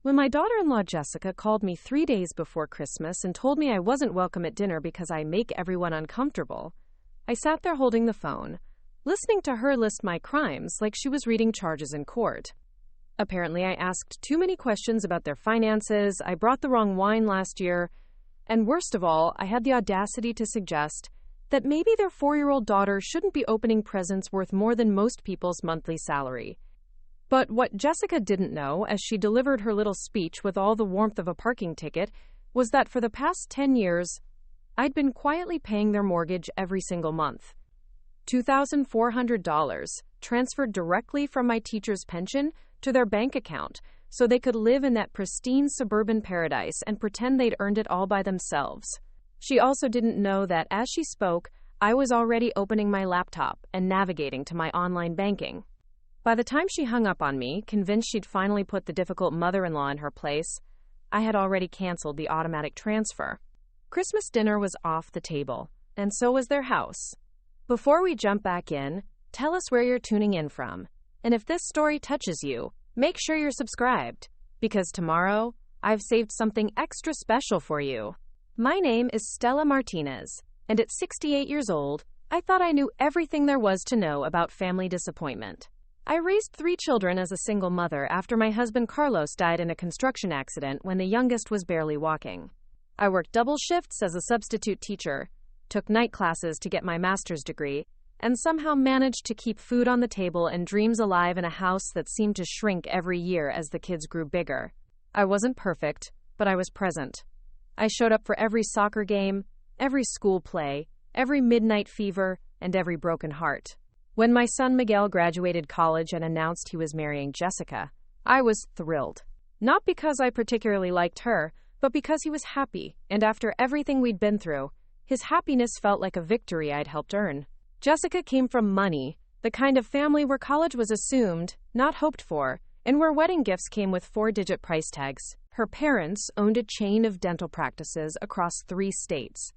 When my daughter-in-law Jessica called me 3 days before Christmas and told me I wasn't welcome at dinner because I make everyone uncomfortable, I sat there holding the phone, listening to her list my crimes like she was reading charges in court. Apparently, I asked too many questions about their finances, I brought the wrong wine last year, and worst of all, I had the audacity to suggest that maybe their 4-year-old daughter shouldn't be opening presents worth more than most people's monthly salary. But what Jessica didn't know, as she delivered her little speech with all the warmth of a parking ticket, was that for the past 10 years, I'd been quietly paying their mortgage every single month. $2,400, transferred directly from my teacher's pension to their bank account, so they could live in that pristine suburban paradise and pretend they'd earned it all by themselves. She also didn't know that, as she spoke, I was already opening my laptop and navigating to my online banking. By the time she hung up on me, convinced she'd finally put the difficult mother-in-law in her place, I had already canceled the automatic transfer. Christmas dinner was off the table, and so was their house. Before we jump back in, tell us where you're tuning in from. And if this story touches you, make sure you're subscribed, because tomorrow, I've saved something extra special for you. My name is Stella Martinez, and at 68 years old, I thought I knew everything there was to know about family disappointment. I raised 3 children as a single mother after my husband Carlos died in a construction accident when the youngest was barely walking. I worked double shifts as a substitute teacher, took night classes to get my master's degree, and somehow managed to keep food on the table and dreams alive in a house that seemed to shrink every year as the kids grew bigger. I wasn't perfect, but I was present. I showed up for every soccer game, every school play, every midnight fever, and every broken heart. When my son Miguel graduated college and announced he was marrying Jessica, I was thrilled. Not because I particularly liked her, but because he was happy, and after everything we'd been through, his happiness felt like a victory I'd helped earn. Jessica came from money, the kind of family where college was assumed, not hoped for, and where wedding gifts came with 4-digit price tags. Her parents owned a chain of dental practices across 3 states.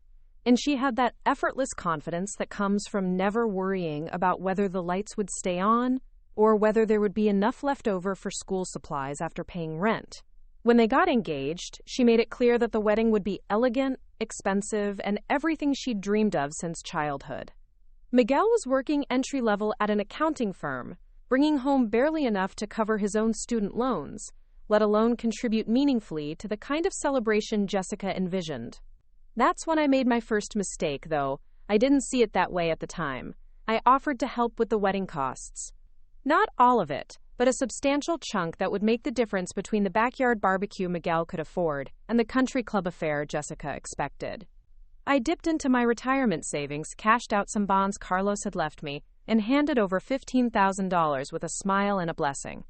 And she had that effortless confidence that comes from never worrying about whether the lights would stay on or whether there would be enough left over for school supplies after paying rent. When they got engaged, she made it clear that the wedding would be elegant, expensive, and everything she'd dreamed of since childhood. Miguel was working entry-level at an accounting firm, bringing home barely enough to cover his own student loans, let alone contribute meaningfully to the kind of celebration Jessica envisioned. That's when I made my first mistake, though. I didn't see it that way at the time. I offered to help with the wedding costs. Not all of it, but a substantial chunk that would make the difference between the backyard barbecue Miguel could afford and the country club affair Jessica expected. I dipped into my retirement savings, cashed out some bonds Carlos had left me, and handed over $15,000 with a smile and a blessing.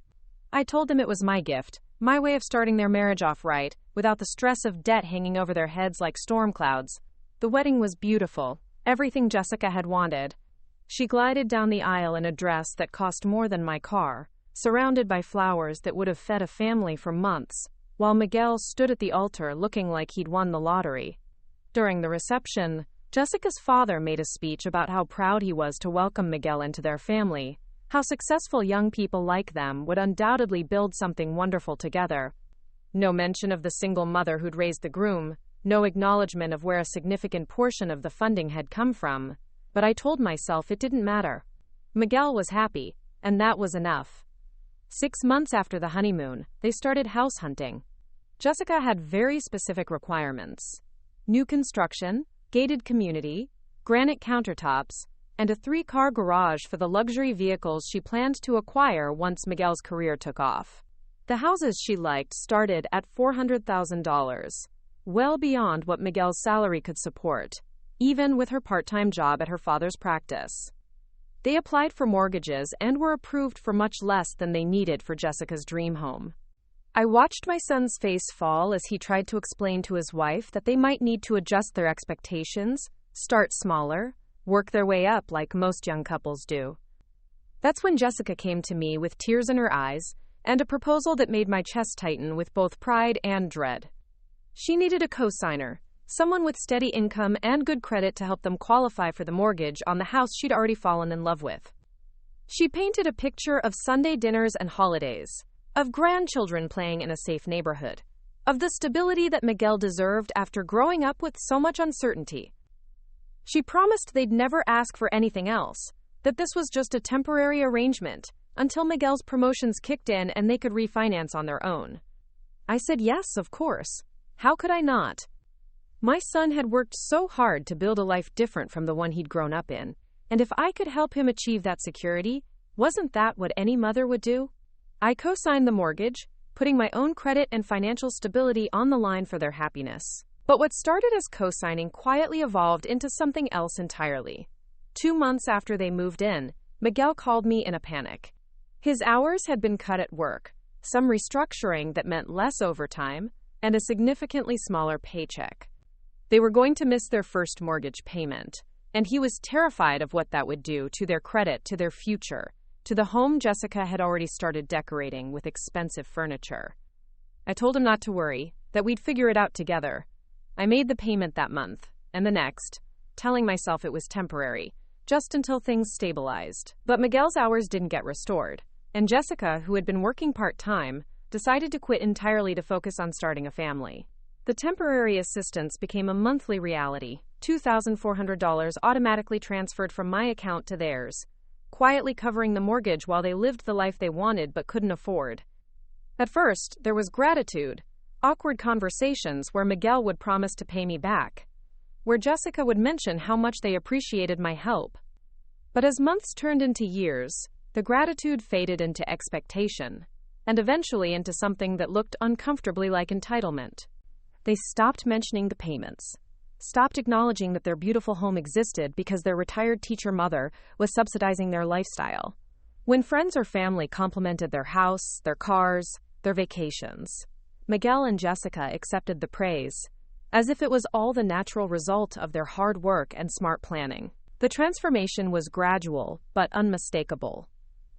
I told them it was my gift, my way of starting their marriage off right, without the stress of debt hanging over their heads like storm clouds. The wedding was beautiful, everything Jessica had wanted. She glided down the aisle in a dress that cost more than my car, surrounded by flowers that would have fed a family for months, while Miguel stood at the altar looking like he'd won the lottery. During the reception, Jessica's father made a speech about how proud he was to welcome Miguel into their family, how successful young people like them would undoubtedly build something wonderful together. No mention of the single mother who'd raised the groom, no acknowledgement of where a significant portion of the funding had come from, but I told myself it didn't matter. Miguel was happy, and that was enough. 6 months after the honeymoon, they started house hunting. Jessica had very specific requirements: new construction, gated community, granite countertops, and a 3-car garage for the luxury vehicles she planned to acquire once Miguel's career took off. The houses she liked started at $400,000, well beyond what Miguel's salary could support, even with her part-time job at her father's practice. They applied for mortgages and were approved for much less than they needed for Jessica's dream home. I watched my son's face fall as he tried to explain to his wife that they might need to adjust their expectations, start smaller, work their way up like most young couples do. That's when Jessica came to me with tears in her eyes and a proposal that made my chest tighten with both pride and dread. She needed a co-signer, someone with steady income and good credit to help them qualify for the mortgage on the house she'd already fallen in love with. She painted a picture of Sunday dinners and holidays, of grandchildren playing in a safe neighborhood, of the stability that Miguel deserved after growing up with so much uncertainty. She promised they'd never ask for anything else, that this was just a temporary arrangement until Miguel's promotions kicked in and they could refinance on their own. I said yes, of course. How could I not? My son had worked so hard to build a life different from the one he'd grown up in, and if I could help him achieve that security, wasn't that what any mother would do? I co-signed the mortgage, putting my own credit and financial stability on the line for their happiness. But what started as co-signing quietly evolved into something else entirely. 2 months after they moved in, Miguel called me in a panic. His hours had been cut at work, some restructuring that meant less overtime, and a significantly smaller paycheck. They were going to miss their first mortgage payment, and he was terrified of what that would do to their credit, to their future, to the home Jessica had already started decorating with expensive furniture. I told him not to worry, that we'd figure it out together. I made the payment that month, and the next, telling myself it was temporary, just until things stabilized. But Miguel's hours didn't get restored, and Jessica, who had been working part-time, decided to quit entirely to focus on starting a family. The temporary assistance became a monthly reality, $2,400 automatically transferred from my account to theirs, quietly covering the mortgage while they lived the life they wanted but couldn't afford. At first, there was gratitude, awkward conversations where Miguel would promise to pay me back, where Jessica would mention how much they appreciated my help. But as months turned into years, the gratitude faded into expectation, and eventually into something that looked uncomfortably like entitlement. They stopped mentioning the payments, stopped acknowledging that their beautiful home existed because their retired teacher mother was subsidizing their lifestyle. When friends or family complimented their house, their cars, their vacations, Miguel and Jessica accepted the praise, as if it was all the natural result of their hard work and smart planning. The transformation was gradual, but unmistakable.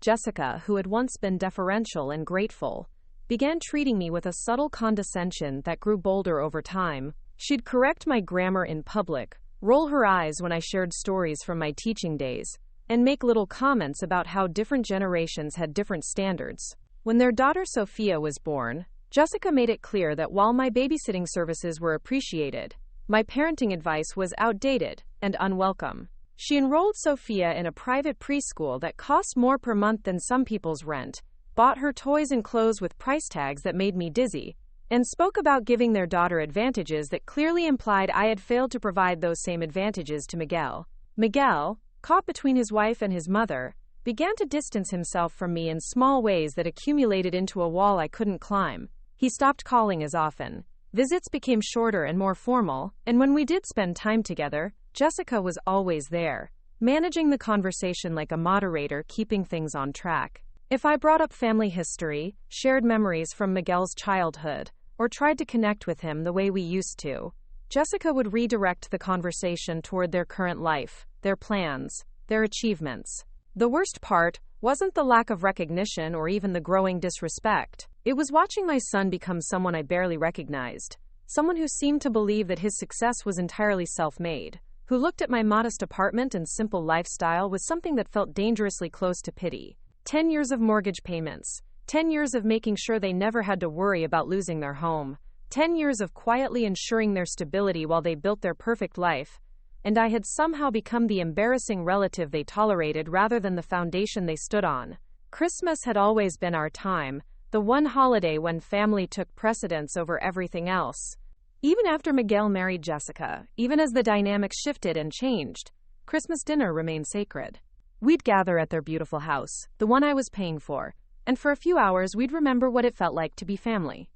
Jessica, who had once been deferential and grateful, began treating me with a subtle condescension that grew bolder over time. She'd correct my grammar in public, roll her eyes when I shared stories from my teaching days, and make little comments about how different generations had different standards. When their daughter Sophia was born, Jessica made it clear that while my babysitting services were appreciated, my parenting advice was outdated and unwelcome. She enrolled Sophia in a private preschool that cost more per month than some people's rent, bought her toys and clothes with price tags that made me dizzy, and spoke about giving their daughter advantages that clearly implied I had failed to provide those same advantages to Miguel. Miguel, caught between his wife and his mother, began to distance himself from me in small ways that accumulated into a wall I couldn't climb. He stopped calling as often. Visits became shorter and more formal, and when we did spend time together, Jessica was always there, managing the conversation like a moderator, keeping things on track. If I brought up family history, shared memories from Miguel's childhood, or tried to connect with him the way we used to, Jessica would redirect the conversation toward their current life, their plans, their achievements. The worst part wasn't the lack of recognition or even the growing disrespect. It was watching my son become someone I barely recognized, someone who seemed to believe that his success was entirely self-made, who looked at my modest apartment and simple lifestyle with something that felt dangerously close to pity. 10 years of mortgage payments, 10 years of making sure they never had to worry about losing their home, 10 years of quietly ensuring their stability while they built their perfect life, and I had somehow become the embarrassing relative they tolerated rather than the foundation they stood on. Christmas had always been our time, the one holiday when family took precedence over everything else. Even after Miguel married Jessica, even as the dynamic shifted and changed, Christmas dinner remained sacred. We'd gather at their beautiful house, the one I was paying for, and for a few hours we'd remember what it felt like to be family.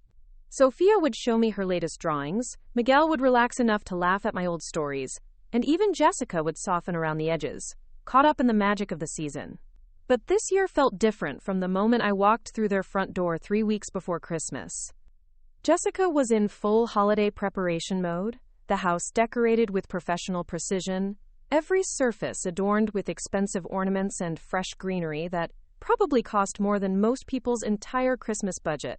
Sophia would show me her latest drawings, Miguel would relax enough to laugh at my old stories, and even Jessica would soften around the edges, caught up in the magic of the season. But this year felt different from the moment I walked through their front door 3 weeks before Christmas. Jessica was in full holiday preparation mode, the house decorated with professional precision, every surface adorned with expensive ornaments and fresh greenery that probably cost more than most people's entire Christmas budget.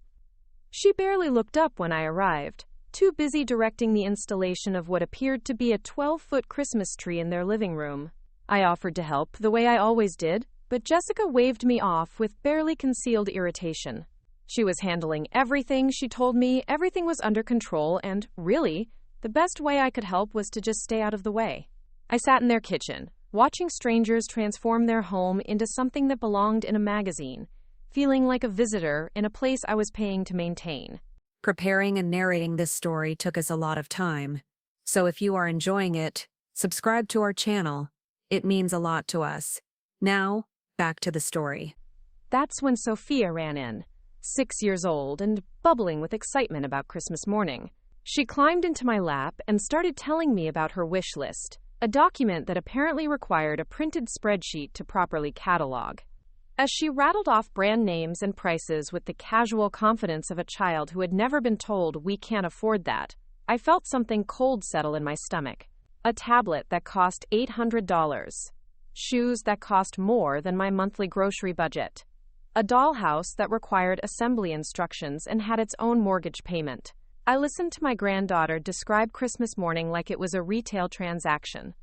She barely looked up when I arrived, too busy directing the installation of what appeared to be a 12-foot Christmas tree in their living room. I offered to help, the way I always did, but Jessica waved me off with barely concealed irritation. She was handling everything. She told me everything was under control, and really, the best way I could help was to just stay out of the way. I sat in their kitchen, watching strangers transform their home into something that belonged in a magazine, feeling like a visitor in a place I was paying to maintain. Preparing and narrating this story took us a lot of time. So if you are enjoying it, subscribe to our channel. It means a lot to us. Now, back to the story. That's when Sophia ran in, 6 years old and bubbling with excitement about Christmas morning. She climbed into my lap and started telling me about her wish list, a document that apparently required a printed spreadsheet to properly catalog. As she rattled off brand names and prices with the casual confidence of a child who had never been told we can't afford that, I felt something cold settle in my stomach. A tablet that cost $800. Shoes that cost more than my monthly grocery budget. A dollhouse that required assembly instructions and had its own mortgage payment. I listened to my granddaughter describe Christmas morning like it was a retail transaction,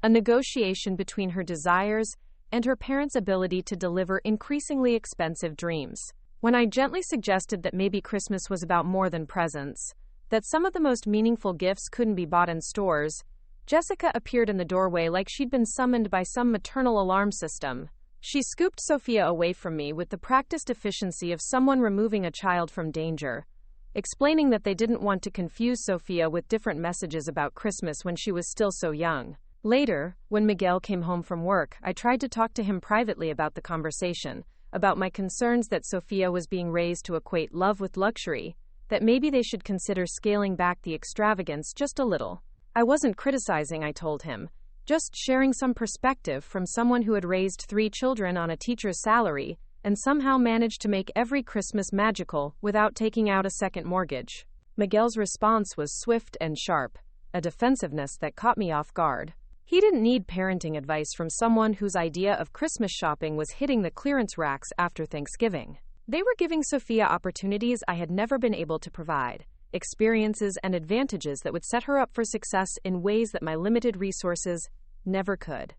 a negotiation between her desires and her parents' ability to deliver increasingly expensive dreams. When I gently suggested that maybe Christmas was about more than presents, that some of the most meaningful gifts couldn't be bought in stores, Jessica appeared in the doorway like she'd been summoned by some maternal alarm system. She scooped Sophia away from me with the practiced efficiency of someone removing a child from danger, explaining that they didn't want to confuse Sophia with different messages about Christmas when she was still so young. Later, when Miguel came home from work, I tried to talk to him privately about the conversation, about my concerns that Sophia was being raised to equate love with luxury, that maybe they should consider scaling back the extravagance just a little. I wasn't criticizing, I told him, just sharing some perspective from someone who had raised 3 children on a teacher's salary and somehow managed to make every Christmas magical without taking out a second mortgage. Miguel's response was swift and sharp, a defensiveness that caught me off guard. He didn't need parenting advice from someone whose idea of Christmas shopping was hitting the clearance racks after Thanksgiving. They were giving Sophia opportunities I had never been able to provide, experiences and advantages that would set her up for success in ways that my limited resources never could.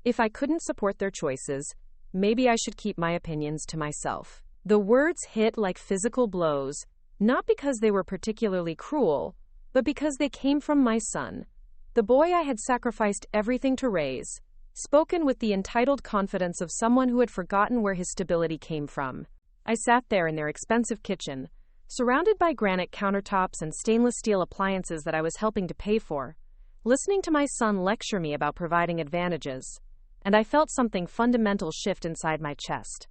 If I couldn't support their choices, maybe I should keep my opinions to myself. The words hit like physical blows, not because they were particularly cruel, but because they came from my son, the boy I had sacrificed everything to raise, spoken with the entitled confidence of someone who had forgotten where his stability came from. I sat there in their expensive kitchen, surrounded by granite countertops and stainless steel appliances that I was helping to pay for, listening to my son lecture me about providing advantages, and I felt something fundamental shift inside my chest.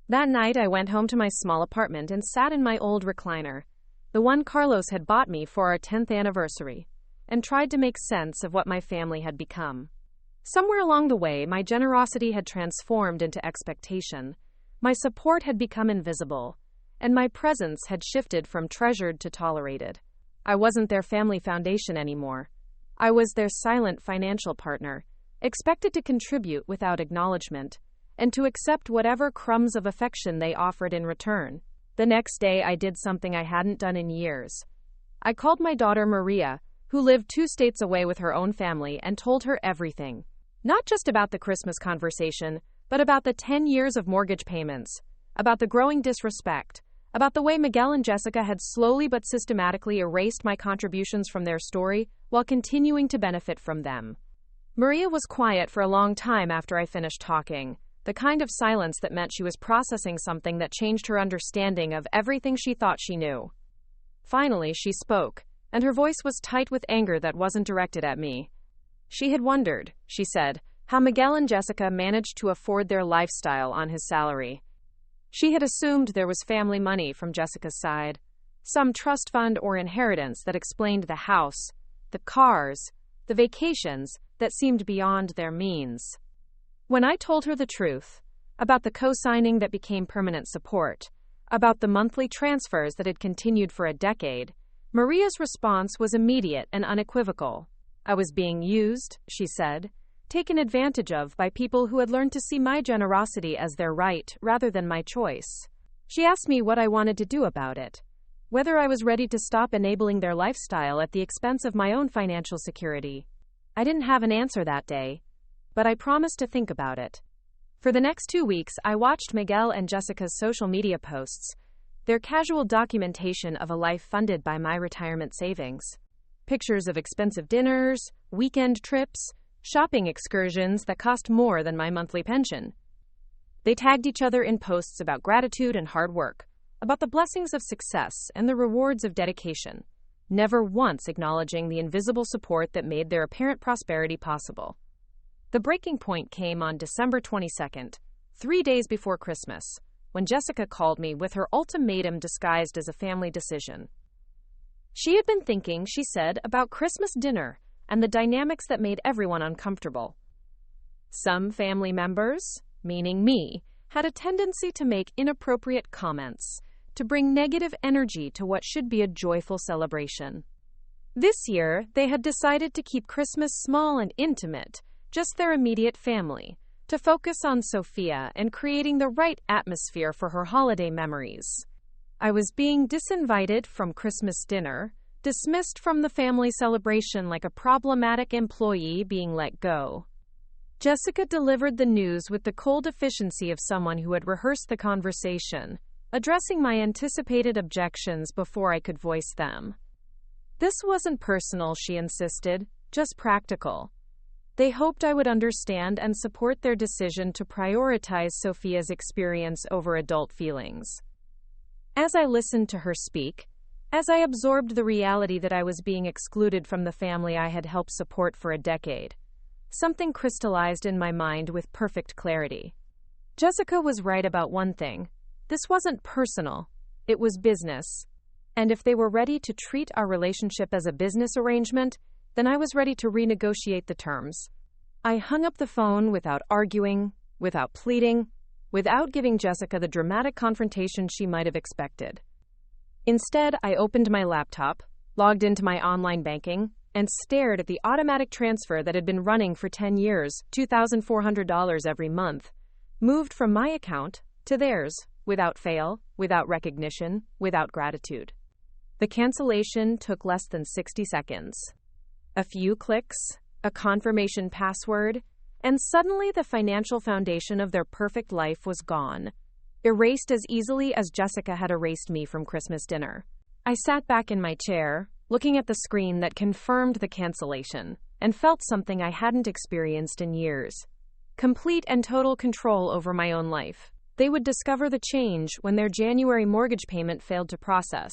That night, I went home to my small apartment and sat in my old recliner, the one Carlos had bought me for our 10th anniversary, and tried to make sense of what my family had become. Somewhere along the way, my generosity had transformed into expectation, my support had become invisible, and my presence had shifted from treasured to tolerated. I wasn't their family foundation anymore. I was their silent financial partner, expected to contribute without acknowledgement, and to accept whatever crumbs of affection they offered in return. The next day, I did something I hadn't done in years. I called my daughter Maria, who lived 2 states away with her own family, and told her everything. Not just about the Christmas conversation, but about the 10 years of mortgage payments, about the growing disrespect, about the way Miguel and Jessica had slowly but systematically erased my contributions from their story while continuing to benefit from them. Maria was quiet for a long time after I finished talking, the kind of silence that meant she was processing something that changed her understanding of everything she thought she knew. Finally, she spoke, and her voice was tight with anger that wasn't directed at me. She had wondered, she said, how Miguel and Jessica managed to afford their lifestyle on his salary. She had assumed there was family money from Jessica's side, some trust fund or inheritance that explained the house, the cars, the vacations that seemed beyond their means. When I told her the truth, about the co-signing that became permanent support, about the monthly transfers that had continued for a decade, Maria's response was immediate and unequivocal. I was being used, she said, taken advantage of by people who had learned to see my generosity as their right rather than my choice. She asked me what I wanted to do about it, whether I was ready to stop enabling their lifestyle at the expense of my own financial security. I didn't have an answer that day, but I promised to think about it. For the next 2 weeks, I watched Miguel and Jessica's social media posts, Their casual documentation of a life funded by my retirement savings. Pictures of expensive dinners, weekend trips, shopping excursions that cost more than my monthly pension. They tagged each other in posts about gratitude and hard work, about the blessings of success and the rewards of dedication, never once acknowledging the invisible support that made their apparent prosperity possible. The breaking point came on December 22nd, 3 days before Christmas, when Jessica called me with her ultimatum disguised as a family decision. She had been thinking, she said, about Christmas dinner and the dynamics that made everyone uncomfortable. Some family members, meaning me, had a tendency to make inappropriate comments, to bring negative energy to what should be a joyful celebration. This year, they had decided to keep Christmas small and intimate, just their immediate family, to focus on Sophia and creating the right atmosphere for her holiday memories. I was being disinvited from Christmas dinner, dismissed from the family celebration like a problematic employee being let go. Jessica delivered the news with the cold efficiency of someone who had rehearsed the conversation, addressing my anticipated objections before I could voice them. This wasn't personal, she insisted, just practical. They hoped I would understand and support their decision to prioritize Sophia's experience over adult feelings. As I listened to her speak, as I absorbed the reality that I was being excluded from the family I had helped support for a decade, something crystallized in my mind with perfect clarity. Jessica was right about one thing. This wasn't personal. It was business. And if they were ready to treat our relationship as a business arrangement, then I was ready to renegotiate the terms. I hung up the phone without arguing, without pleading, without giving Jessica the dramatic confrontation she might have expected. Instead, I opened my laptop, logged into my online banking, and stared at the automatic transfer that had been running for 10 years, $2,400 every month, moved from my account to theirs, without fail, without recognition, without gratitude. The cancellation took less than 60 seconds. A few clicks, a confirmation password, and suddenly the financial foundation of their perfect life was gone, erased as easily as Jessica had erased me from Christmas dinner. I sat back in my chair, looking at the screen that confirmed the cancellation, and felt something I hadn't experienced in years. Complete and total control over my own life. They would discover the change when their January mortgage payment failed to process,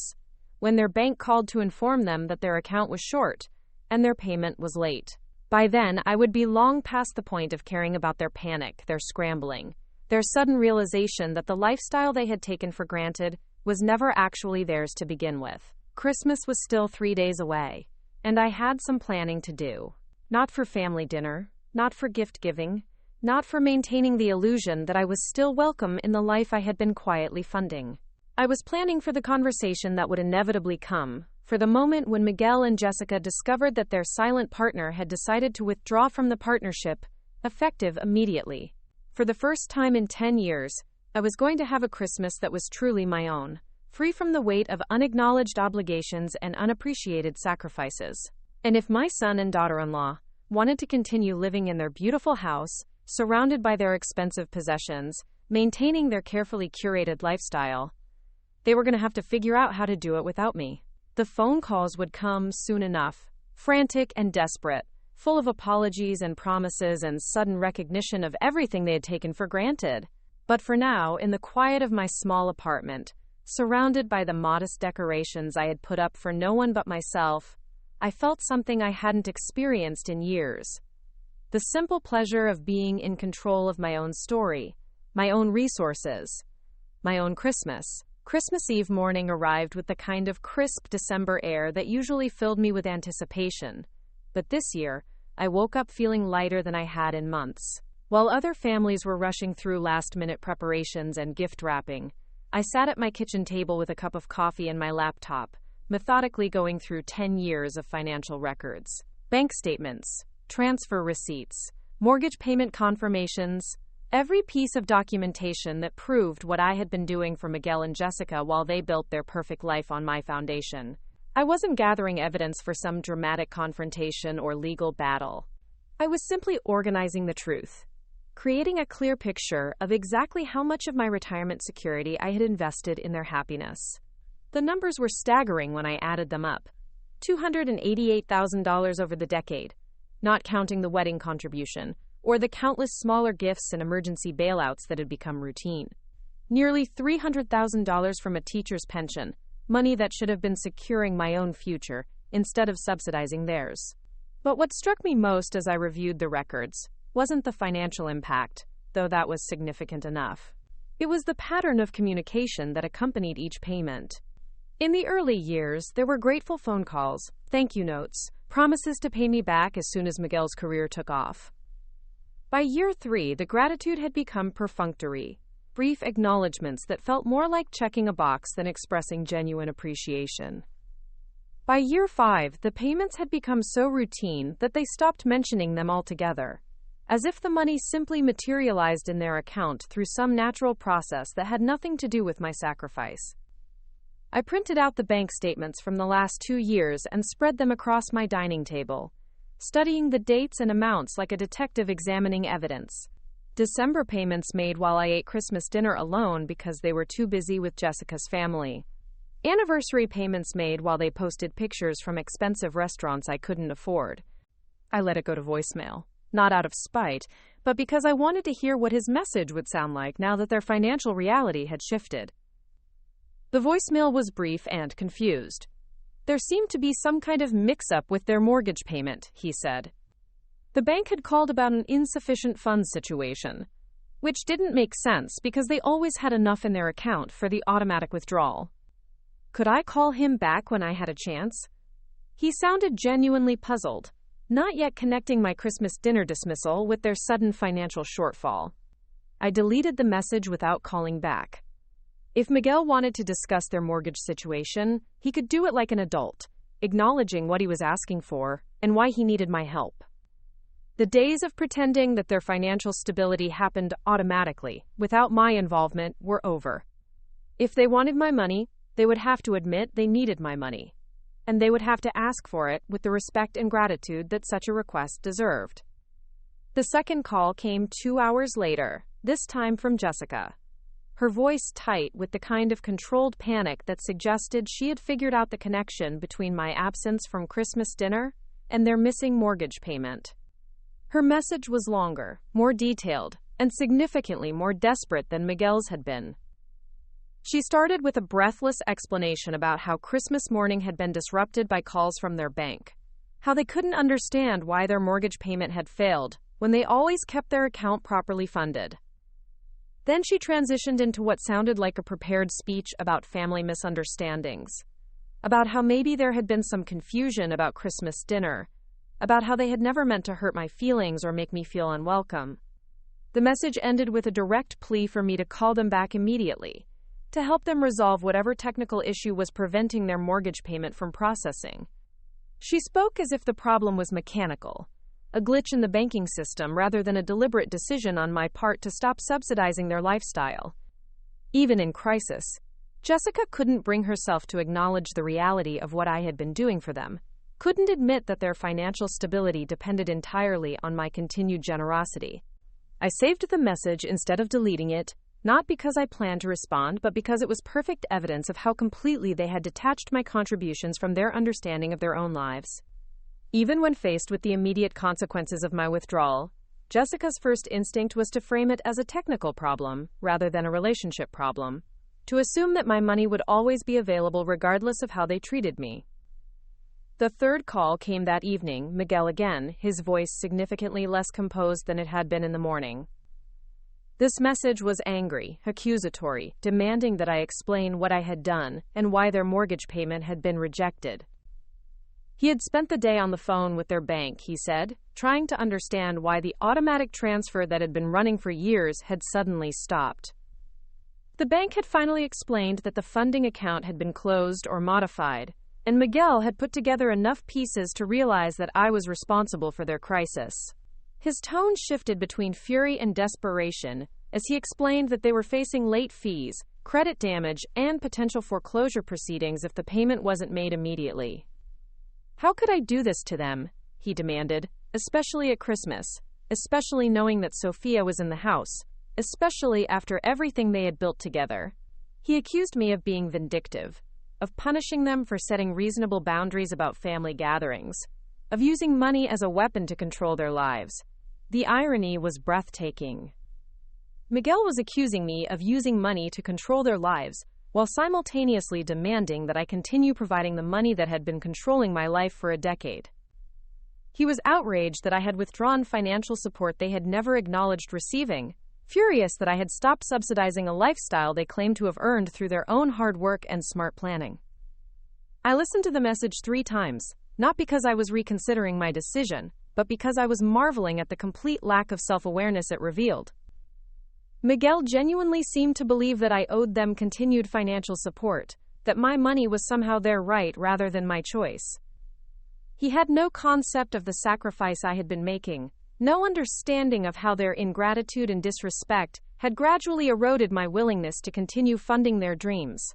when their bank called to inform them that their account was short, and their payment was late. By then, I would be long past the point of caring about their panic, their scrambling, their sudden realization that the lifestyle they had taken for granted was never actually theirs to begin with. Christmas was still 3 days away, and I had some planning to do. Not for family dinner, not for gift giving, not for maintaining the illusion that I was still welcome in the life I had been quietly funding. I was planning for the conversation that would inevitably come, for the moment when Miguel and Jessica discovered that their silent partner had decided to withdraw from the partnership, effective immediately. For the first time in 10 years, I was going to have a Christmas that was truly my own, free from the weight of unacknowledged obligations and unappreciated sacrifices. And if my son and daughter-in-law wanted to continue living in their beautiful house, surrounded by their expensive possessions, maintaining their carefully curated lifestyle, they were going to have to figure out how to do it without me. The phone calls would come soon enough, frantic and desperate, full of apologies and promises and sudden recognition of everything they had taken for granted. But for now, in the quiet of my small apartment, surrounded by the modest decorations I had put up for no one but myself, I felt something I hadn't experienced in years. The simple pleasure of being in control of my own story, my own resources, my own Christmas. Christmas Eve morning arrived with the kind of crisp December air that usually filled me with anticipation. But this year, I woke up feeling lighter than I had in months. While other families were rushing through last-minute preparations and gift wrapping, I sat at my kitchen table with a cup of coffee and my laptop, methodically going through 10 years of financial records, bank statements, transfer receipts, mortgage payment confirmations, every piece of documentation that proved what I had been doing for Miguel and Jessica while they built their perfect life on my foundation. I wasn't gathering evidence for some dramatic confrontation or legal battle. I was simply organizing the truth. creating a clear picture of exactly how much of my retirement security I had invested in their happiness. The numbers were staggering when I added them up. $288,000 over the decade, not counting the wedding contribution, or the countless smaller gifts and emergency bailouts that had become routine. Nearly $300,000 from a teacher's pension, money that should have been securing my own future instead of subsidizing theirs. But what struck me most as I reviewed the records wasn't the financial impact, though that was significant enough. It was the pattern of communication that accompanied each payment. In the early years, there were grateful phone calls, thank you notes, promises to pay me back as soon as Miguel's career took off. By year 3, the gratitude had become perfunctory, brief acknowledgments that felt more like checking a box than expressing genuine appreciation. By year 5, the payments had become so routine that they stopped mentioning them altogether, as if the money simply materialized in their account through some natural process that had nothing to do with my sacrifice. I printed out the bank statements from the last 2 years and spread them across my dining table, studying the dates and amounts like a detective examining evidence. December payments made while I ate Christmas dinner alone because they were too busy with Jessica's family. Anniversary payments made while they posted pictures from expensive restaurants I couldn't afford. I let it go to voicemail, not out of spite, but because I wanted to hear what his message would sound like now that their financial reality had shifted. The voicemail was brief and confused. There seemed to be some kind of mix-up with their mortgage payment, he said. The bank had called about an insufficient funds situation, which didn't make sense because they always had enough in their account for the automatic withdrawal. Could I call him back when I had a chance? He sounded genuinely puzzled, not yet connecting my Christmas dinner dismissal with their sudden financial shortfall. I deleted the message without calling back. If Miguel wanted to discuss their mortgage situation, he could do it like an adult, acknowledging what he was asking for and why he needed my help. The days of pretending that their financial stability happened automatically, without my involvement, were over. If they wanted my money, they would have to admit they needed my money, and they would have to ask for it with the respect and gratitude that such a request deserved. The second call came 2 hours later, this time from Jessica. Her voice tight with the kind of controlled panic that suggested she had figured out the connection between my absence from Christmas dinner and their missing mortgage payment. Her message was longer, more detailed, and significantly more desperate than Miguel's had been. She started with a breathless explanation about how Christmas morning had been disrupted by calls from their bank, how they couldn't understand why their mortgage payment had failed when they always kept their account properly funded. Then she transitioned into what sounded like a prepared speech about family misunderstandings, about how maybe there had been some confusion about Christmas dinner, about how they had never meant to hurt my feelings or make me feel unwelcome. The message ended with a direct plea for me to call them back immediately, to help them resolve whatever technical issue was preventing their mortgage payment from processing. She spoke as if the problem was mechanical, a glitch in the banking system rather than a deliberate decision on my part to stop subsidizing their lifestyle. Even in crisis, Jessica couldn't bring herself to acknowledge the reality of what I had been doing for them, couldn't admit that their financial stability depended entirely on my continued generosity. I saved the message instead of deleting it, not because I planned to respond, but because it was perfect evidence of how completely they had detached my contributions from their understanding of their own lives. Even when faced with the immediate consequences of my withdrawal, Jessica's first instinct was to frame it as a technical problem rather than a relationship problem, to assume that my money would always be available regardless of how they treated me. The third call came that evening, Miguel again, his voice significantly less composed than it had been in the morning. This message was angry, accusatory, demanding that I explain what I had done and why their mortgage payment had been rejected. He had spent the day on the phone with their bank, he said, trying to understand why the automatic transfer that had been running for years had suddenly stopped. The bank had finally explained that the funding account had been closed or modified, and Miguel had put together enough pieces to realize that I was responsible for their crisis. His tone shifted between fury and desperation as he explained that they were facing late fees, credit damage, and potential foreclosure proceedings if the payment wasn't made immediately. How could I do this to them? He demanded, especially at Christmas, especially knowing that Sophia was in the house, especially after everything they had built together. He accused me of being vindictive, of punishing them for setting reasonable boundaries about family gatherings, of using money as a weapon to control their lives. The irony was breathtaking. Miguel was accusing me of using money to control their lives, while simultaneously demanding that I continue providing the money that had been controlling my life for a decade. He was outraged that I had withdrawn financial support they had never acknowledged receiving, furious that I had stopped subsidizing a lifestyle they claimed to have earned through their own hard work and smart planning. I listened to the message 3 times, not because I was reconsidering my decision, but because I was marveling at the complete lack of self-awareness it revealed. Miguel genuinely seemed to believe that I owed them continued financial support, that my money was somehow their right rather than my choice. He had no concept of the sacrifice I had been making, no understanding of how their ingratitude and disrespect had gradually eroded my willingness to continue funding their dreams.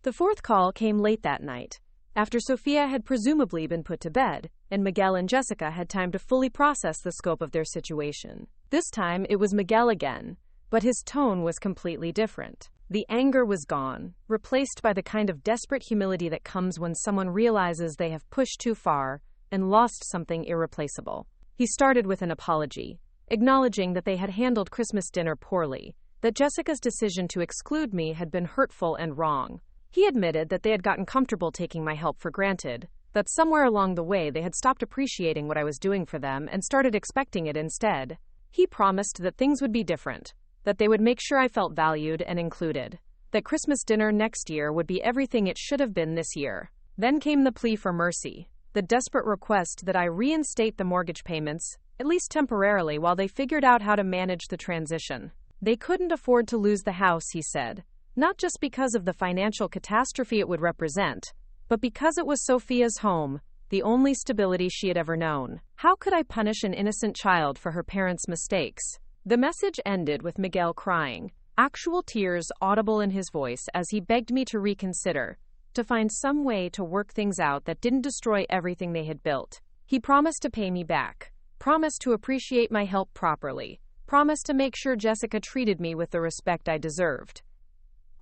The 4th call came late that night, after Sophia had presumably been put to bed, and Miguel and Jessica had time to fully process the scope of their situation. This time, it was Miguel again, but his tone was completely different. The anger was gone, replaced by the kind of desperate humility that comes when someone realizes they have pushed too far and lost something irreplaceable. He started with an apology, acknowledging that they had handled Christmas dinner poorly, that Jessica's decision to exclude me had been hurtful and wrong. He admitted that they had gotten comfortable taking my help for granted, that somewhere along the way they had stopped appreciating what I was doing for them and started expecting it instead. He promised that things would be different, that they would make sure I felt valued and included, that Christmas dinner next year would be everything it should have been this year. Then came the plea for mercy, the desperate request that I reinstate the mortgage payments, at least temporarily, while they figured out how to manage the transition. They couldn't afford to lose the house, he said, not just because of the financial catastrophe it would represent, but because it was Sophia's home, the only stability she had ever known. How could I punish an innocent child for her parents' mistakes? The message ended with Miguel crying, actual tears audible in his voice as he begged me to reconsider, to find some way to work things out that didn't destroy everything they had built. He promised to pay me back, promised to appreciate my help properly, promised to make sure Jessica treated me with the respect I deserved.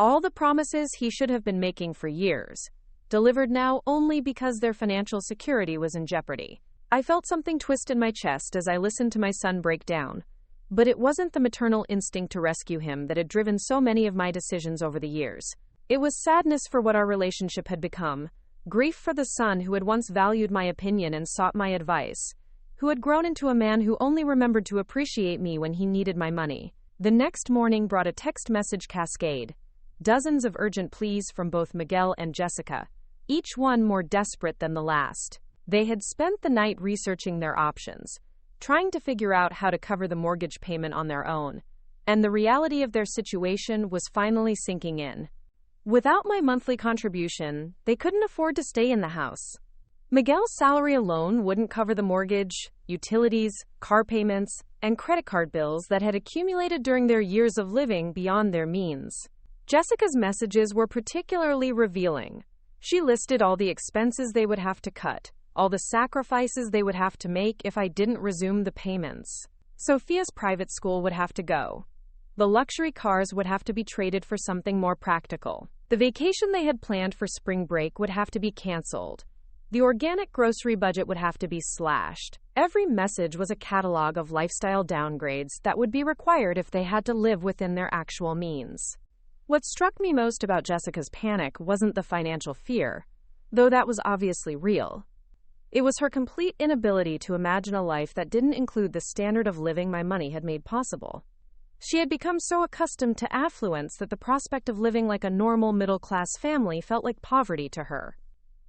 All the promises he should have been making for years, delivered now only because their financial security was in jeopardy. I felt something twist in my chest as I listened to my son break down. But it wasn't the maternal instinct to rescue him that had driven so many of my decisions over the years. It was sadness for what our relationship had become, grief for the son who had once valued my opinion and sought my advice, who had grown into a man who only remembered to appreciate me when he needed my money. The next morning brought a text message cascade, dozens of urgent pleas from both Miguel and Jessica, each one more desperate than the last. They had spent the night researching their options, trying to figure out how to cover the mortgage payment on their own, and the reality of their situation was finally sinking in. Without my monthly contribution, they couldn't afford to stay in the house. Miguel's salary alone wouldn't cover the mortgage, utilities, car payments, and credit card bills that had accumulated during their years of living beyond their means. Jessica's messages were particularly revealing. She listed all the expenses they would have to cut, all the sacrifices they would have to make if I didn't resume the payments. Sophia's private school would have to go. The luxury cars would have to be traded for something more practical. The vacation they had planned for spring break would have to be canceled. The organic grocery budget would have to be slashed. Every message was a catalog of lifestyle downgrades that would be required if they had to live within their actual means. What struck me most about Jessica's panic wasn't the financial fear, though that was obviously real. It was her complete inability to imagine a life that didn't include the standard of living my money had made possible. She had become so accustomed to affluence that the prospect of living like a normal middle-class family felt like poverty to her.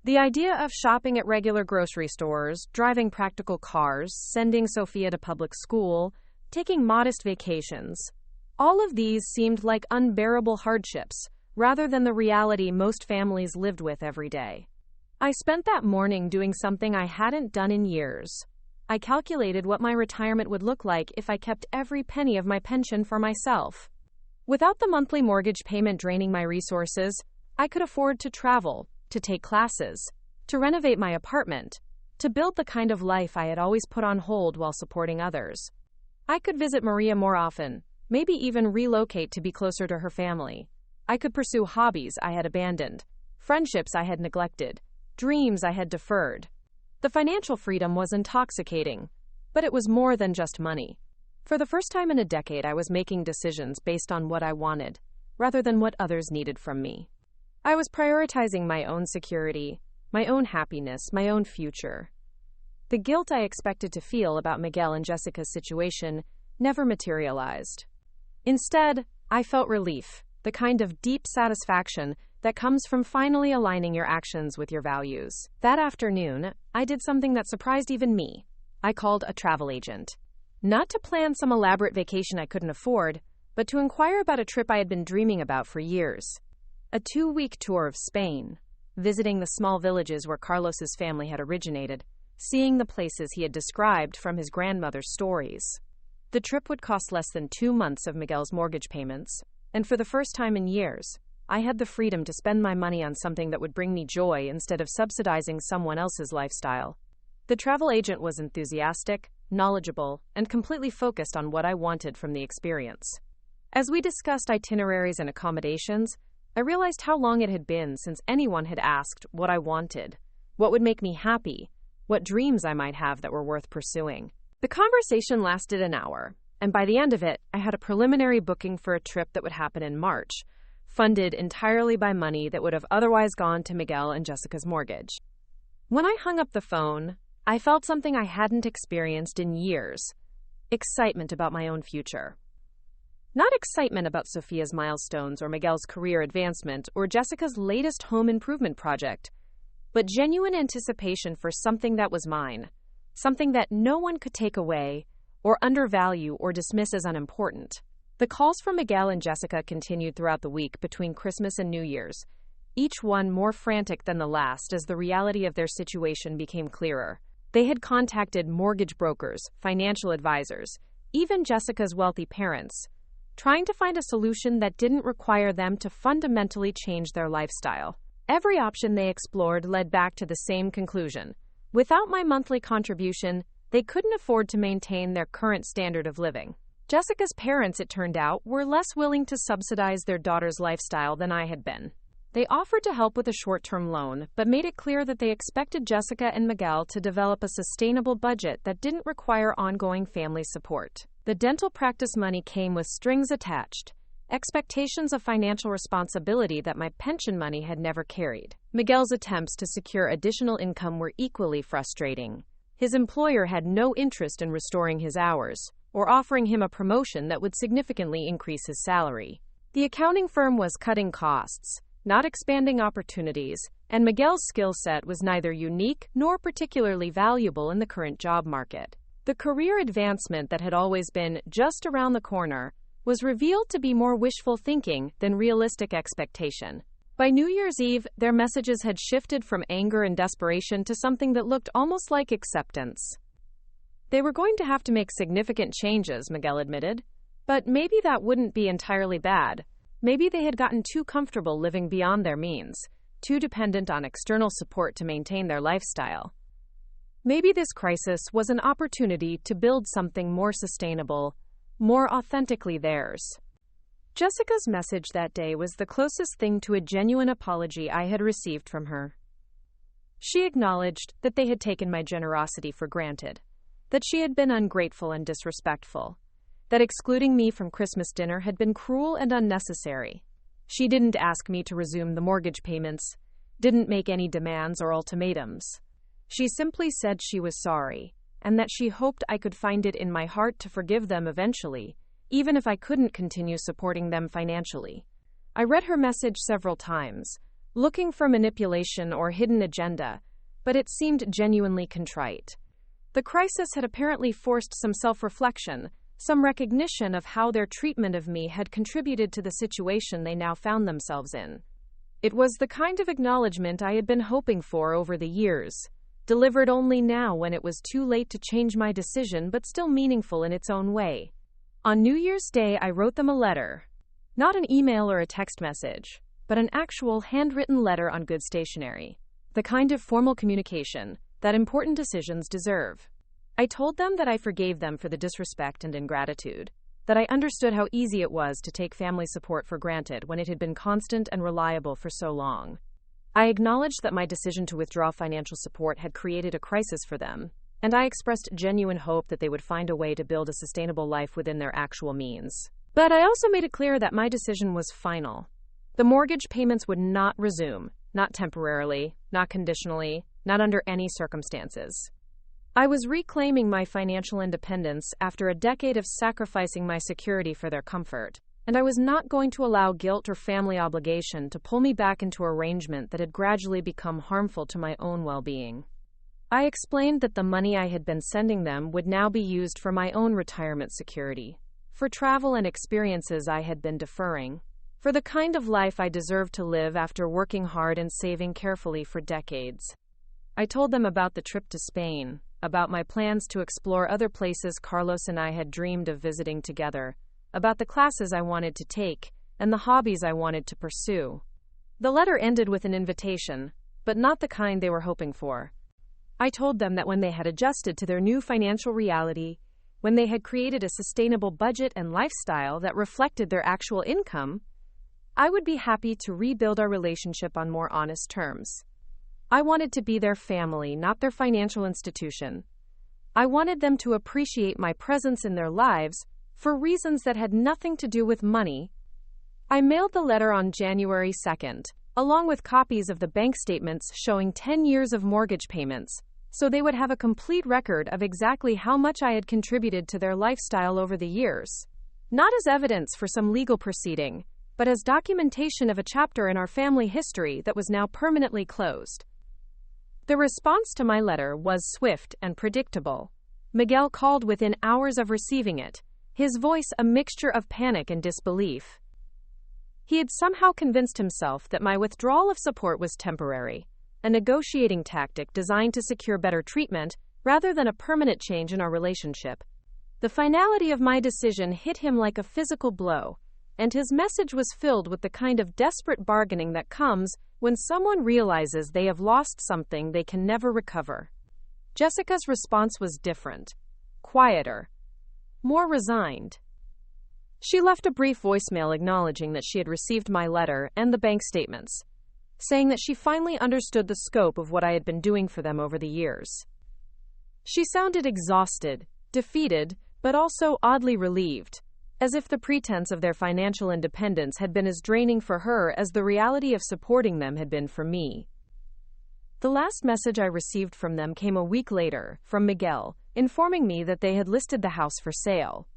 The idea of shopping at regular grocery stores, driving practical cars, sending Sophia to public school, taking modest vacations, all of these seemed like unbearable hardships, rather than the reality most families lived with every day. I spent that morning doing something I hadn't done in years. I calculated what my retirement would look like if I kept every penny of my pension for myself. Without the monthly mortgage payment draining my resources, I could afford to travel, to take classes, to renovate my apartment, to build the kind of life I had always put on hold while supporting others. I could visit Maria more often, maybe even relocate to be closer to her family. I could pursue hobbies I had abandoned, friendships I had neglected, dreams I had deferred. The financial freedom was intoxicating, but it was more than just money. For the first time in a decade, I was making decisions based on what I wanted, rather than what others needed from me. I was prioritizing my own security, my own happiness, my own future. The guilt I expected to feel about Miguel and Jessica's situation never materialized. Instead, I felt relief, the kind of deep satisfaction that comes from finally aligning your actions with your values. That afternoon, I did something that surprised even me. I called a travel agent. Not to plan some elaborate vacation I couldn't afford, but to inquire about a trip I had been dreaming about for years. A 2-week tour of Spain, visiting the small villages where Carlos's family had originated, seeing the places he had described from his grandmother's stories. The trip would cost less than 2 months of Miguel's mortgage payments, and for the first time in years, I had the freedom to spend my money on something that would bring me joy instead of subsidizing someone else's lifestyle. The travel agent was enthusiastic, knowledgeable, and completely focused on what I wanted from the experience. As we discussed itineraries and accommodations, I realized how long it had been since anyone had asked what I wanted, what would make me happy, what dreams I might have that were worth pursuing. The conversation lasted an hour, and by the end of it, I had a preliminary booking for a trip that would happen in March, funded entirely by money that would have otherwise gone to Miguel and Jessica's mortgage. When I hung up the phone, I felt something I hadn't experienced in years: excitement about my own future. Not excitement about Sophia's milestones or Miguel's career advancement or Jessica's latest home improvement project, but genuine anticipation for something that was mine, something that no one could take away or undervalue or dismiss as unimportant. The calls from Miguel and Jessica continued throughout the week between Christmas and New Year's, each one more frantic than the last as the reality of their situation became clearer. They had contacted mortgage brokers, financial advisors, even Jessica's wealthy parents, trying to find a solution that didn't require them to fundamentally change their lifestyle. Every option they explored led back to the same conclusion. Without my monthly contribution, they couldn't afford to maintain their current standard of living. Jessica's parents, it turned out, were less willing to subsidize their daughter's lifestyle than I had been. They offered to help with a short-term loan, but made it clear that they expected Jessica and Miguel to develop a sustainable budget that didn't require ongoing family support. The dental practice money came with strings attached, expectations of financial responsibility that my pension money had never carried. Miguel's attempts to secure additional income were equally frustrating. His employer had no interest in restoring his hours or offering him a promotion that would significantly increase his salary. The accounting firm was cutting costs, not expanding opportunities, and Miguel's skill set was neither unique nor particularly valuable in the current job market. The career advancement that had always been just around the corner was revealed to be more wishful thinking than realistic expectation. By New Year's Eve, their messages had shifted from anger and desperation to something that looked almost like acceptance. They were going to have to make significant changes, Miguel admitted, but maybe that wouldn't be entirely bad. Maybe they had gotten too comfortable living beyond their means, too dependent on external support to maintain their lifestyle. Maybe this crisis was an opportunity to build something more sustainable, more authentically theirs. Jessica's message that day was the closest thing to a genuine apology I had received from her. She acknowledged that they had taken my generosity for granted, that she had been ungrateful and disrespectful, that excluding me from Christmas dinner had been cruel and unnecessary. She didn't ask me to resume the mortgage payments, didn't make any demands or ultimatums. She simply said she was sorry, and that she hoped I could find it in my heart to forgive them eventually, even if I couldn't continue supporting them financially. I read her message several times, looking for manipulation or hidden agenda, but it seemed genuinely contrite. The crisis had apparently forced some self-reflection, some recognition of how their treatment of me had contributed to the situation they now found themselves in. It was the kind of acknowledgement I had been hoping for over the years, delivered only now when it was too late to change my decision but still meaningful in its own way. On New Year's Day, I wrote them a letter. Not an email or a text message, but an actual handwritten letter on good stationery. The kind of formal communication, that important decisions deserve. I told them that I forgave them for the disrespect and ingratitude, that I understood how easy it was to take family support for granted when it had been constant and reliable for so long. I acknowledged that my decision to withdraw financial support had created a crisis for them, and I expressed genuine hope that they would find a way to build a sustainable life within their actual means. But I also made it clear that my decision was final. The mortgage payments would not resume, not temporarily, not conditionally, not under any circumstances. I was reclaiming my financial independence after a decade of sacrificing my security for their comfort, and I was not going to allow guilt or family obligation to pull me back into an arrangement that had gradually become harmful to my own well-being. I explained that the money I had been sending them would now be used for my own retirement security, for travel and experiences I had been deferring, for the kind of life I deserved to live after working hard and saving carefully for decades. I told them about the trip to Spain, about my plans to explore other places Carlos and I had dreamed of visiting together, about the classes I wanted to take, and the hobbies I wanted to pursue. The letter ended with an invitation, but not the kind they were hoping for. I told them that when they had adjusted to their new financial reality, when they had created a sustainable budget and lifestyle that reflected their actual income, I would be happy to rebuild our relationship on more honest terms. I wanted to be their family, not their financial institution. I wanted them to appreciate my presence in their lives for reasons that had nothing to do with money. I mailed the letter on January 2nd, along with copies of the bank statements showing 10 years of mortgage payments, so they would have a complete record of exactly how much I had contributed to their lifestyle over the years. Not as evidence for some legal proceeding, but as documentation of a chapter in our family history that was now permanently closed. The response to my letter was swift and predictable. Miguel called within hours of receiving it, his voice a mixture of panic and disbelief. He had somehow convinced himself that my withdrawal of support was temporary, a negotiating tactic designed to secure better treatment rather than a permanent change in our relationship. The finality of my decision hit him like a physical blow, and his message was filled with the kind of desperate bargaining that comes when someone realizes they have lost something they can never recover. Jessica's response was different, quieter, more resigned. She left a brief voicemail acknowledging that she had received my letter and the bank statements, saying that she finally understood the scope of what I had been doing for them over the years. She sounded exhausted, defeated, but also oddly relieved, as if the pretense of their financial independence had been as draining for her as the reality of supporting them had been for me. The last message I received from them came a week later, from Miguel, informing me that they had listed the house for sale.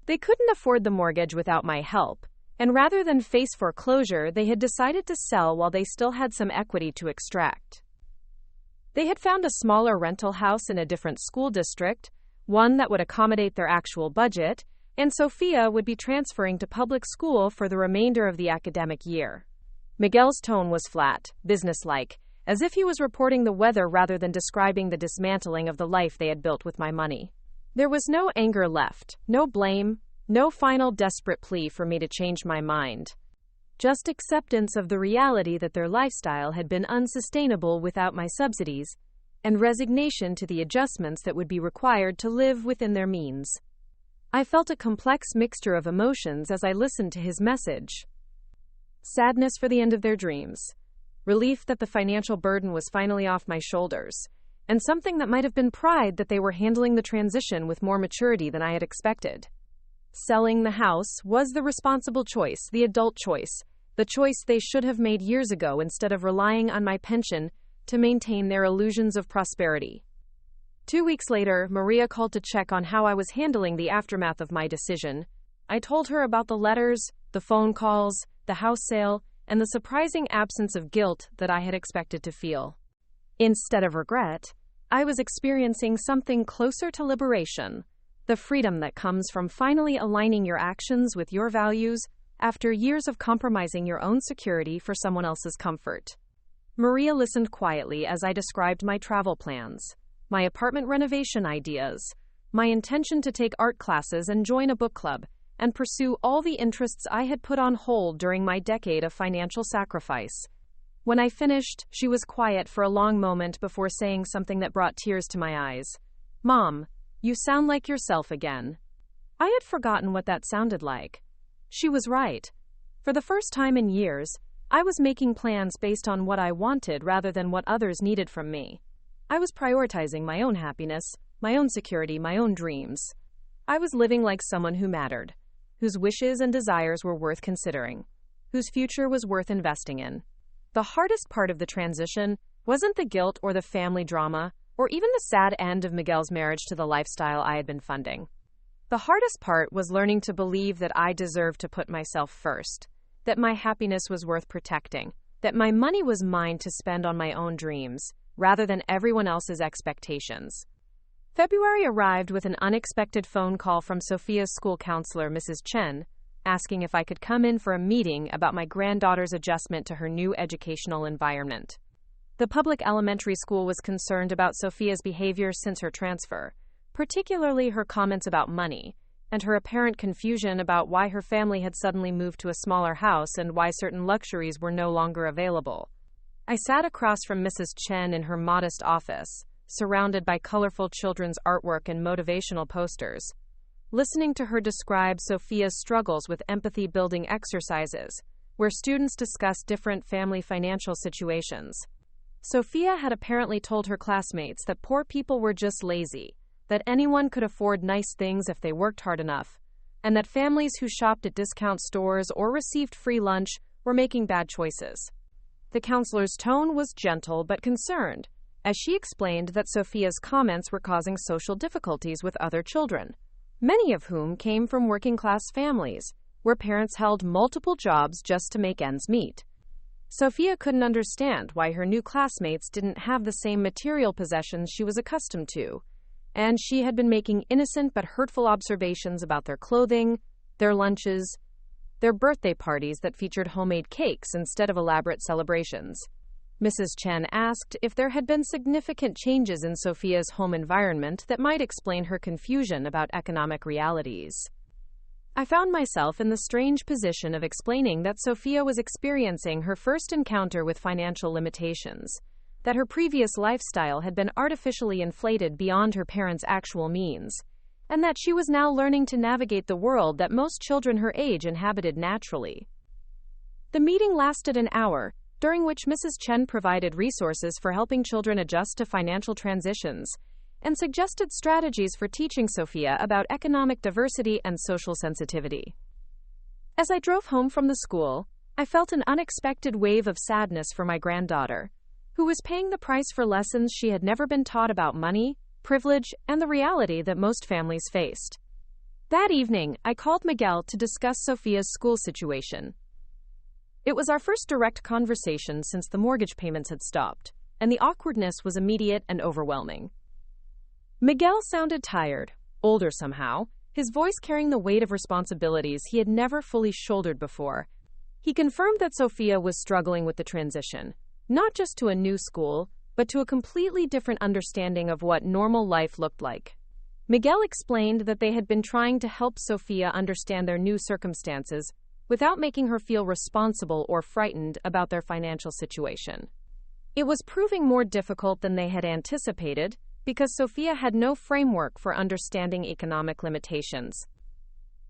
They couldn't afford the mortgage without my help, and rather than face foreclosure, they had decided to sell while they still had some equity to extract. They had found a smaller rental house in a different school district, one that would accommodate their actual budget, and Sophia would be transferring to public school for the remainder of the academic year. Miguel's tone was flat, businesslike, as if he was reporting the weather rather than describing the dismantling of the life they had built with my money. There was no anger left, no blame, no final desperate plea for me to change my mind. Just acceptance of the reality that their lifestyle had been unsustainable without my subsidies, and resignation to the adjustments that would be required to live within their means. I felt a complex mixture of emotions as I listened to his message. Sadness for the end of their dreams, relief that the financial burden was finally off my shoulders, and something that might have been pride that they were handling the transition with more maturity than I had expected. Selling the house was the responsible choice, the adult choice, the choice they should have made years ago instead of relying on my pension to maintain their illusions of prosperity. 2 weeks later, Maria called to check on how I was handling the aftermath of my decision. I told her about the letters, the phone calls, the house sale, and the surprising absence of guilt that I had expected to feel. Instead of regret, I was experiencing something closer to liberation, the freedom that comes from finally aligning your actions with your values after years of compromising your own security for someone else's comfort. Maria listened quietly as I described my travel plans, my apartment renovation ideas, my intention to take art classes and join a book club, and pursue all the interests I had put on hold during my decade of financial sacrifice. When I finished, she was quiet for a long moment before saying something that brought tears to my eyes. "Mom, you sound like yourself again." I had forgotten what that sounded like. She was right. For the first time in years, I was making plans based on what I wanted rather than what others needed from me. I was prioritizing my own happiness, my own security, my own dreams. I was living like someone who mattered, whose wishes and desires were worth considering, whose future was worth investing in. The hardest part of the transition wasn't the guilt or the family drama, or even the sad end of Miguel's marriage to the lifestyle I had been funding. The hardest part was learning to believe that I deserved to put myself first, that my happiness was worth protecting, that my money was mine to spend on my own dreams, rather than everyone else's expectations. February arrived with an unexpected phone call from Sophia's school counselor, Mrs. Chen, asking if I could come in for a meeting about my granddaughter's adjustment to her new educational environment. The public elementary school was concerned about Sophia's behavior since her transfer, particularly her comments about money, and her apparent confusion about why her family had suddenly moved to a smaller house and why certain luxuries were no longer available. I sat across from Mrs. Chen in her modest office, surrounded by colorful children's artwork and motivational posters, listening to her describe Sophia's struggles with empathy-building exercises, where students discuss different family financial situations. Sophia had apparently told her classmates that poor people were just lazy, that anyone could afford nice things if they worked hard enough, and that families who shopped at discount stores or received free lunch were making bad choices. The counselor's tone was gentle but concerned, as she explained that Sophia's comments were causing social difficulties with other children, many of whom came from working-class families, where parents held multiple jobs just to make ends meet. Sophia couldn't understand why her new classmates didn't have the same material possessions she was accustomed to, and she had been making innocent but hurtful observations about their clothing, their lunches, their birthday parties that featured homemade cakes instead of elaborate celebrations. Mrs. Chen asked if there had been significant changes in Sophia's home environment that might explain her confusion about economic realities. I found myself in the strange position of explaining that Sophia was experiencing her first encounter with financial limitations, that her previous lifestyle had been artificially inflated beyond her parents' actual means, and that she was now learning to navigate the world that most children her age inhabited naturally. The meeting lasted an hour, during which Mrs. Chen provided resources for helping children adjust to financial transitions, and suggested strategies for teaching Sophia about economic diversity and social sensitivity. As I drove home from the school, I felt an unexpected wave of sadness for my granddaughter, who was paying the price for lessons she had never been taught about money, privilege, and the reality that most families faced. That evening, I called Miguel to discuss Sophia's school situation. It was our first direct conversation since the mortgage payments had stopped, and the awkwardness was immediate and overwhelming. Miguel sounded tired, older somehow, his voice carrying the weight of responsibilities he had never fully shouldered before. He confirmed that Sophia was struggling with the transition, not just to a new school, but to a completely different understanding of what normal life looked like. Miguel explained that they had been trying to help Sophia understand their new circumstances without making her feel responsible or frightened about their financial situation. It was proving more difficult than they had anticipated because Sophia had no framework for understanding economic limitations.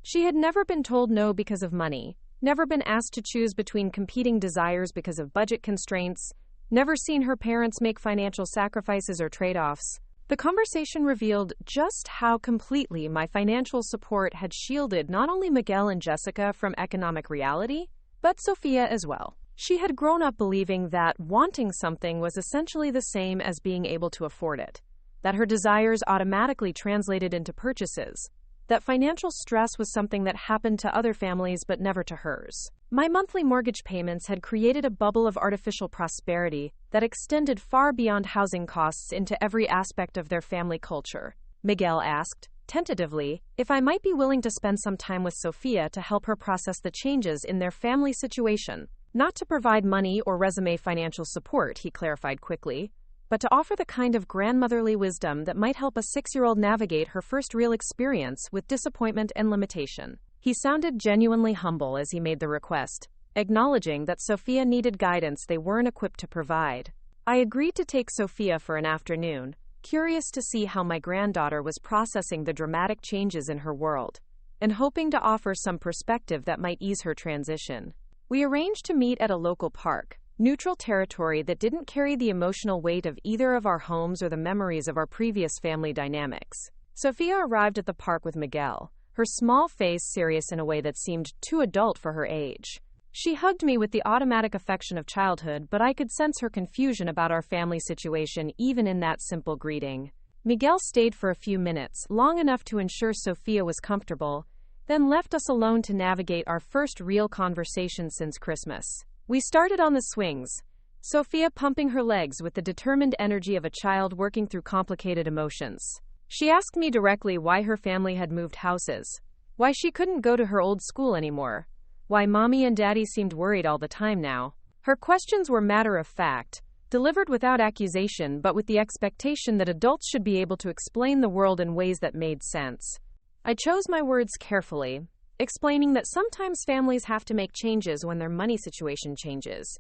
She had never been told no because of money, never been asked to choose between competing desires because of budget constraints, never seen her parents make financial sacrifices or trade-offs. The conversation revealed just how completely my financial support had shielded not only Miguel and Jessica from economic reality, but Sophia as well. She had grown up believing that wanting something was essentially the same as being able to afford it, that her desires automatically translated into purchases, that financial stress was something that happened to other families but never to hers. My monthly mortgage payments had created a bubble of artificial prosperity that extended far beyond housing costs into every aspect of their family culture. Miguel asked, tentatively, if I might be willing to spend some time with Sophia to help her process the changes in their family situation. Not to provide money or resume financial support, he clarified quickly, but to offer the kind of grandmotherly wisdom that might help a 6-year-old navigate her first real experience with disappointment and limitation. He sounded genuinely humble as he made the request, acknowledging that Sophia needed guidance they weren't equipped to provide. I agreed to take Sophia for an afternoon, curious to see how my granddaughter was processing the dramatic changes in her world, and hoping to offer some perspective that might ease her transition. We arranged to meet at a local park, neutral territory that didn't carry the emotional weight of either of our homes or the memories of our previous family dynamics. Sophia arrived at the park with Miguel, her small face serious in a way that seemed too adult for her age. She hugged me with the automatic affection of childhood, but I could sense her confusion about our family situation even in that simple greeting. Miguel stayed for a few minutes, long enough to ensure Sophia was comfortable, then left us alone to navigate our first real conversation since Christmas. We started on the swings, Sophia pumping her legs with the determined energy of a child working through complicated emotions. She asked me directly why her family had moved houses, why she couldn't go to her old school anymore, why mommy and daddy seemed worried all the time now. Her questions were matter of fact, delivered without accusation but with the expectation that adults should be able to explain the world in ways that made sense. I chose my words carefully, explaining that sometimes families have to make changes when their money situation changes,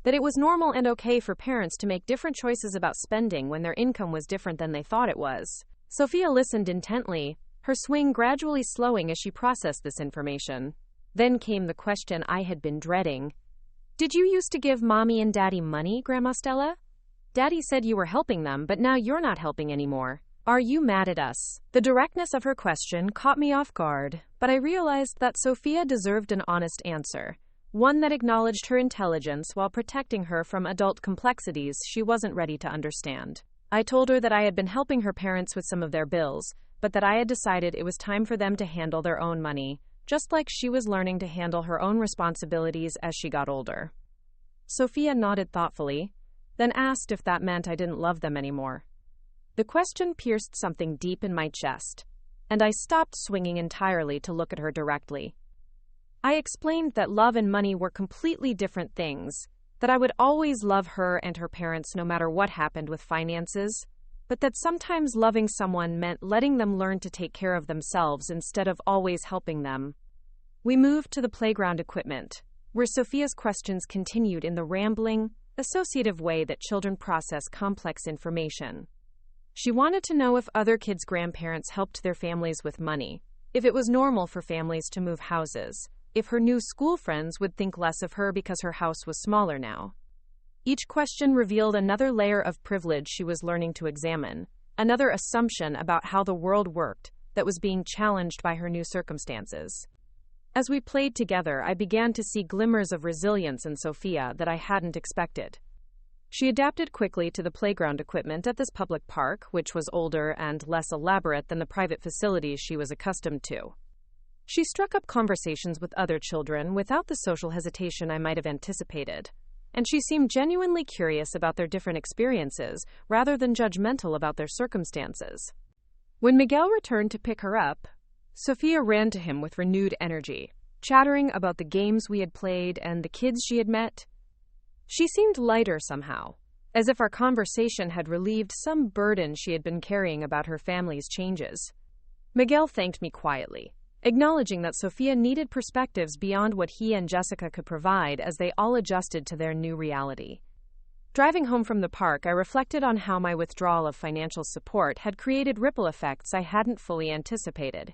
that it was normal and okay for parents to make different choices about spending when their income was different than they thought it was. Sophia listened intently, her swing gradually slowing as she processed this information. Then came the question I had been dreading. Did you used to give mommy and daddy money, Grandma Stella? Daddy said you were helping them, but now you're not helping anymore. Are you mad at us? The directness of her question caught me off guard, but I realized that Sophia deserved an honest answer, one that acknowledged her intelligence while protecting her from adult complexities she wasn't ready to understand. I told her that I had been helping her parents with some of their bills, but that I had decided it was time for them to handle their own money, just like she was learning to handle her own responsibilities as she got older. Sophia nodded thoughtfully, then asked if that meant I didn't love them anymore. The question pierced something deep in my chest, and I stopped swinging entirely to look at her directly. I explained that love and money were completely different things, that I would always love her and her parents no matter what happened with finances, but that sometimes loving someone meant letting them learn to take care of themselves instead of always helping them. We moved to the playground equipment, where Sophia's questions continued in the rambling, associative way that children process complex information. She wanted to know if other kids' grandparents helped their families with money, if it was normal for families to move houses, if her new school friends would think less of her because her house was smaller now. Each question revealed another layer of privilege she was learning to examine, another assumption about how the world worked that was being challenged by her new circumstances. As we played together, I began to see glimmers of resilience in Sophia that I hadn't expected. She adapted quickly to the playground equipment at this public park, which was older and less elaborate than the private facilities she was accustomed to. She struck up conversations with other children without the social hesitation I might have anticipated, and she seemed genuinely curious about their different experiences rather than judgmental about their circumstances. When Miguel returned to pick her up, Sophia ran to him with renewed energy, chattering about the games we had played and the kids she had met. She seemed lighter somehow, as if our conversation had relieved some burden she had been carrying about her family's changes. Miguel thanked me quietly, acknowledging that Sophia needed perspectives beyond what he and Jessica could provide as they all adjusted to their new reality. Driving home from the park, I reflected on how my withdrawal of financial support had created ripple effects I hadn't fully anticipated.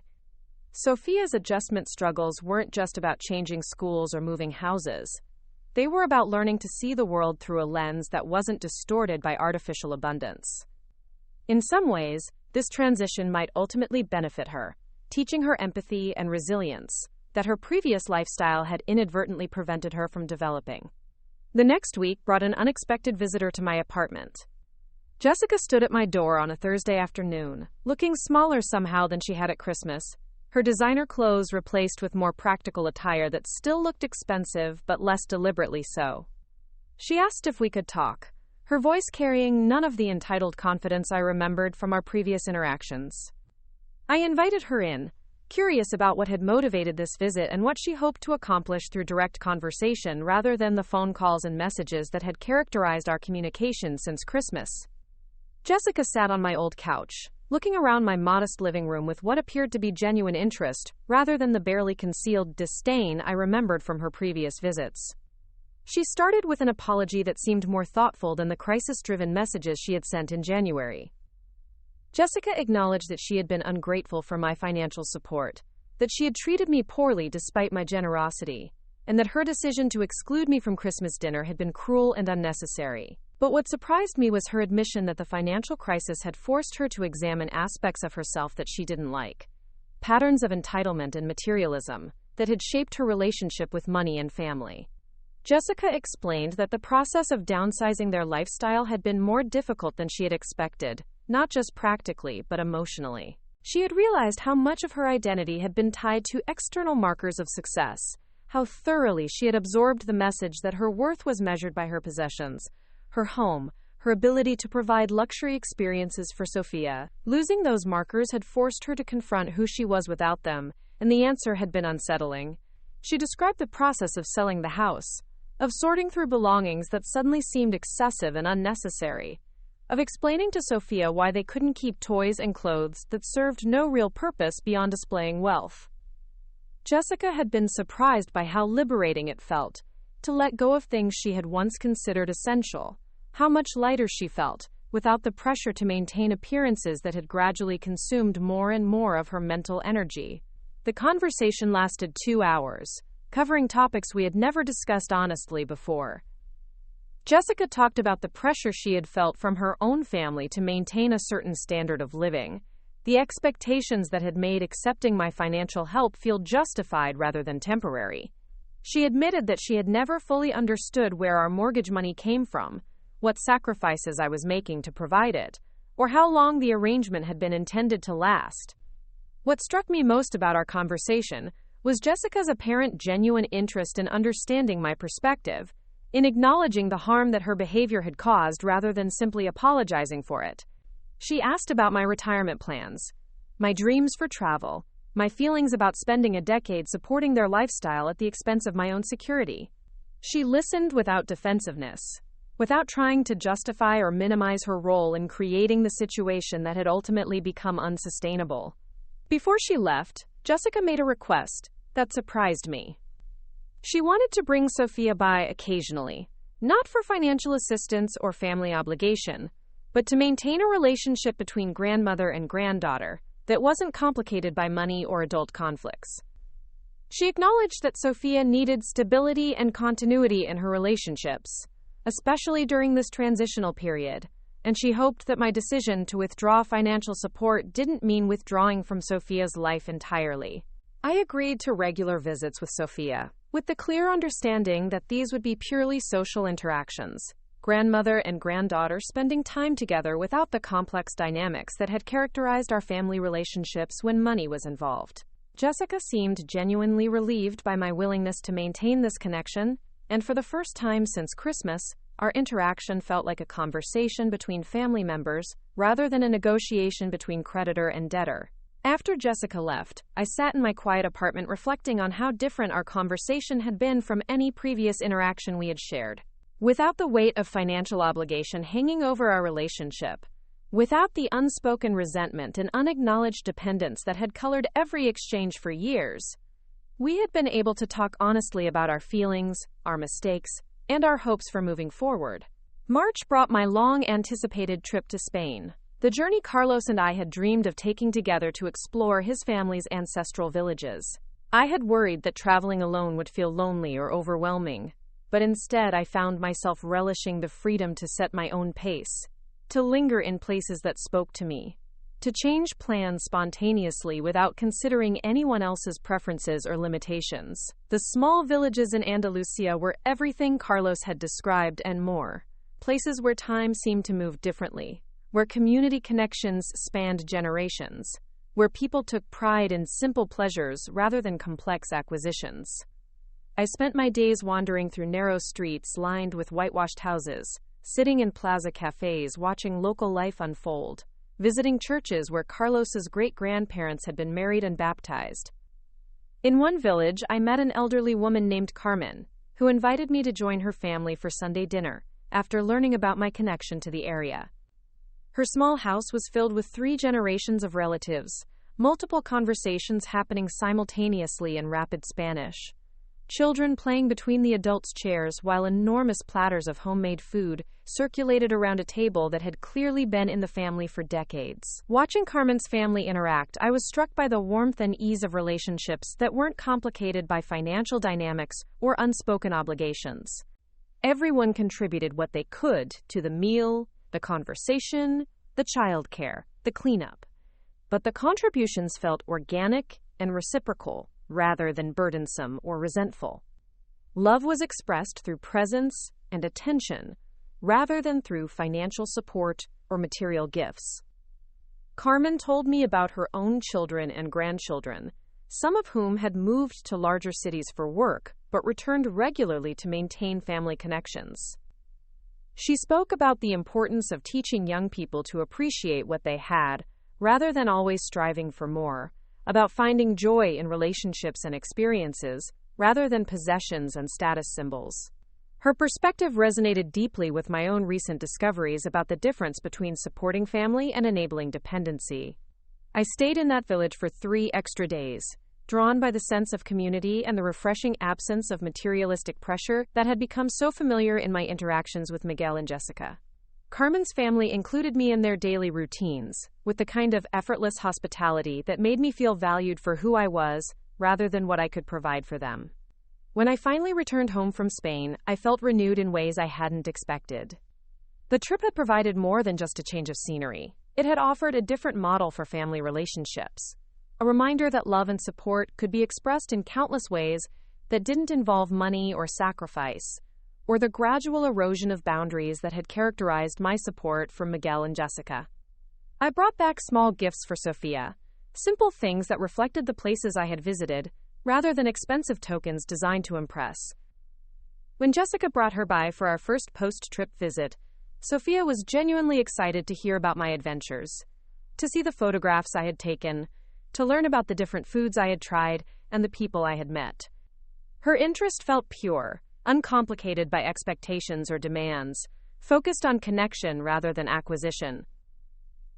Sophia's adjustment struggles weren't just about changing schools or moving houses. They were about learning to see the world through a lens that wasn't distorted by artificial abundance. In some ways, this transition might ultimately benefit her, teaching her empathy and resilience that her previous lifestyle had inadvertently prevented her from developing. The next week brought an unexpected visitor to my apartment. Jessica stood at my door on a Thursday afternoon, looking smaller somehow than she had at Christmas, her designer clothes replaced with more practical attire that still looked expensive but less deliberately so. She asked if we could talk, her voice carrying none of the entitled confidence I remembered from our previous interactions. I invited her in, curious about what had motivated this visit and what she hoped to accomplish through direct conversation rather than the phone calls and messages that had characterized our communication since Christmas. Jessica sat on my old couch, looking around my modest living room with what appeared to be genuine interest, rather than the barely concealed disdain I remembered from her previous visits. She started with an apology that seemed more thoughtful than the crisis-driven messages she had sent in January. Jessica acknowledged that she had been ungrateful for my financial support, that she had treated me poorly despite my generosity, and that her decision to exclude me from Christmas dinner had been cruel and unnecessary. But what surprised me was her admission that the financial crisis had forced her to examine aspects of herself that she didn't like, patterns of entitlement and materialism that had shaped her relationship with money and family. Jessica explained that the process of downsizing their lifestyle had been more difficult than she had expected, not just practically, but emotionally. She had realized how much of her identity had been tied to external markers of success, how thoroughly she had absorbed the message that her worth was measured by her possessions, her home, her ability to provide luxury experiences for Sophia. Losing those markers had forced her to confront who she was without them, and the answer had been unsettling. She described the process of selling the house, of sorting through belongings that suddenly seemed excessive and unnecessary, of explaining to Sophia why they couldn't keep toys and clothes that served no real purpose beyond displaying wealth. Jessica had been surprised by how liberating it felt to let go of things she had once considered essential, how much lighter she felt, without the pressure to maintain appearances that had gradually consumed more and more of her mental energy. The conversation lasted 2 hours, covering topics we had never discussed honestly before. Jessica talked about the pressure she had felt from her own family to maintain a certain standard of living, the expectations that had made accepting my financial help feel justified rather than temporary. She admitted that she had never fully understood where our mortgage money came from, what sacrifices I was making to provide it, or how long the arrangement had been intended to last. What struck me most about our conversation was Jessica's apparent genuine interest in understanding my perspective, in acknowledging the harm that her behavior had caused rather than simply apologizing for it. She asked about my retirement plans, my dreams for travel, my feelings about spending a decade supporting their lifestyle at the expense of my own security. She listened without defensiveness, without trying to justify or minimize her role in creating the situation that had ultimately become unsustainable. Before she left, Jessica made a request that surprised me. She wanted to bring Sophia by occasionally, not for financial assistance or family obligation, but to maintain a relationship between grandmother and granddaughter that wasn't complicated by money or adult conflicts. She acknowledged that Sophia needed stability and continuity in her relationships, especially during this transitional period, and she hoped that my decision to withdraw financial support didn't mean withdrawing from Sophia's life entirely. I agreed to regular visits with Sophia, with the clear understanding that these would be purely social interactions, grandmother and granddaughter spending time together without the complex dynamics that had characterized our family relationships when money was involved. Jessica seemed genuinely relieved by my willingness to maintain this connection, and for the first time since Christmas, our interaction felt like a conversation between family members rather than a negotiation between creditor and debtor. After Jessica left, I sat in my quiet apartment reflecting on how different our conversation had been from any previous interaction we had shared. Without the weight of financial obligation hanging over our relationship, without the unspoken resentment and unacknowledged dependence that had colored every exchange for years, we had been able to talk honestly about our feelings, our mistakes, and our hopes for moving forward. March brought my long-anticipated trip to Spain, the journey Carlos and I had dreamed of taking together to explore his family's ancestral villages. I had worried that traveling alone would feel lonely or overwhelming, but instead I found myself relishing the freedom to set my own pace, to linger in places that spoke to me, to change plans spontaneously without considering anyone else's preferences or limitations. The small villages in Andalusia were everything Carlos had described and more, places where time seemed to move differently, where community connections spanned generations, where people took pride in simple pleasures rather than complex acquisitions. I spent my days wandering through narrow streets lined with whitewashed houses, sitting in plaza cafes watching local life unfold, visiting churches where Carlos's great-grandparents had been married and baptized. In one village, I met an elderly woman named Carmen, who invited me to join her family for Sunday dinner, after learning about my connection to the area. Her small house was filled with 3 generations of relatives, multiple conversations happening simultaneously in rapid Spanish. Children playing between the adults' chairs while enormous platters of homemade food circulated around a table that had clearly been in the family for decades. Watching Carmen's family interact, I was struck by the warmth and ease of relationships that weren't complicated by financial dynamics or unspoken obligations. Everyone contributed what they could to the meal, the conversation, the childcare, the cleanup. But the contributions felt organic and reciprocal, rather than burdensome or resentful. Love was expressed through presence and attention, rather than through financial support or material gifts. Carmen told me about her own children and grandchildren, some of whom had moved to larger cities for work, but returned regularly to maintain family connections. She spoke about the importance of teaching young people to appreciate what they had, rather than always striving for more, about finding joy in relationships and experiences, rather than possessions and status symbols. Her perspective resonated deeply with my own recent discoveries about the difference between supporting family and enabling dependency. I stayed in that village for 3 extra days, drawn by the sense of community and the refreshing absence of materialistic pressure that had become so familiar in my interactions with Miguel and Jessica. Carmen's family included me in their daily routines, with the kind of effortless hospitality that made me feel valued for who I was, rather than what I could provide for them. When I finally returned home from Spain, I felt renewed in ways I hadn't expected. The trip had provided more than just a change of scenery. It had offered a different model for family relationships, a reminder that love and support could be expressed in countless ways that didn't involve money or sacrifice, or the gradual erosion of boundaries that had characterized my support for Miguel and Jessica. I brought back small gifts for Sofia, simple things that reflected the places I had visited, rather than expensive tokens designed to impress. When Jessica brought her by for our first post-trip visit, Sofia was genuinely excited to hear about my adventures, to see the photographs I had taken, to learn about the different foods I had tried and the people I had met. Her interest felt pure, uncomplicated by expectations or demands, focused on connection rather than acquisition.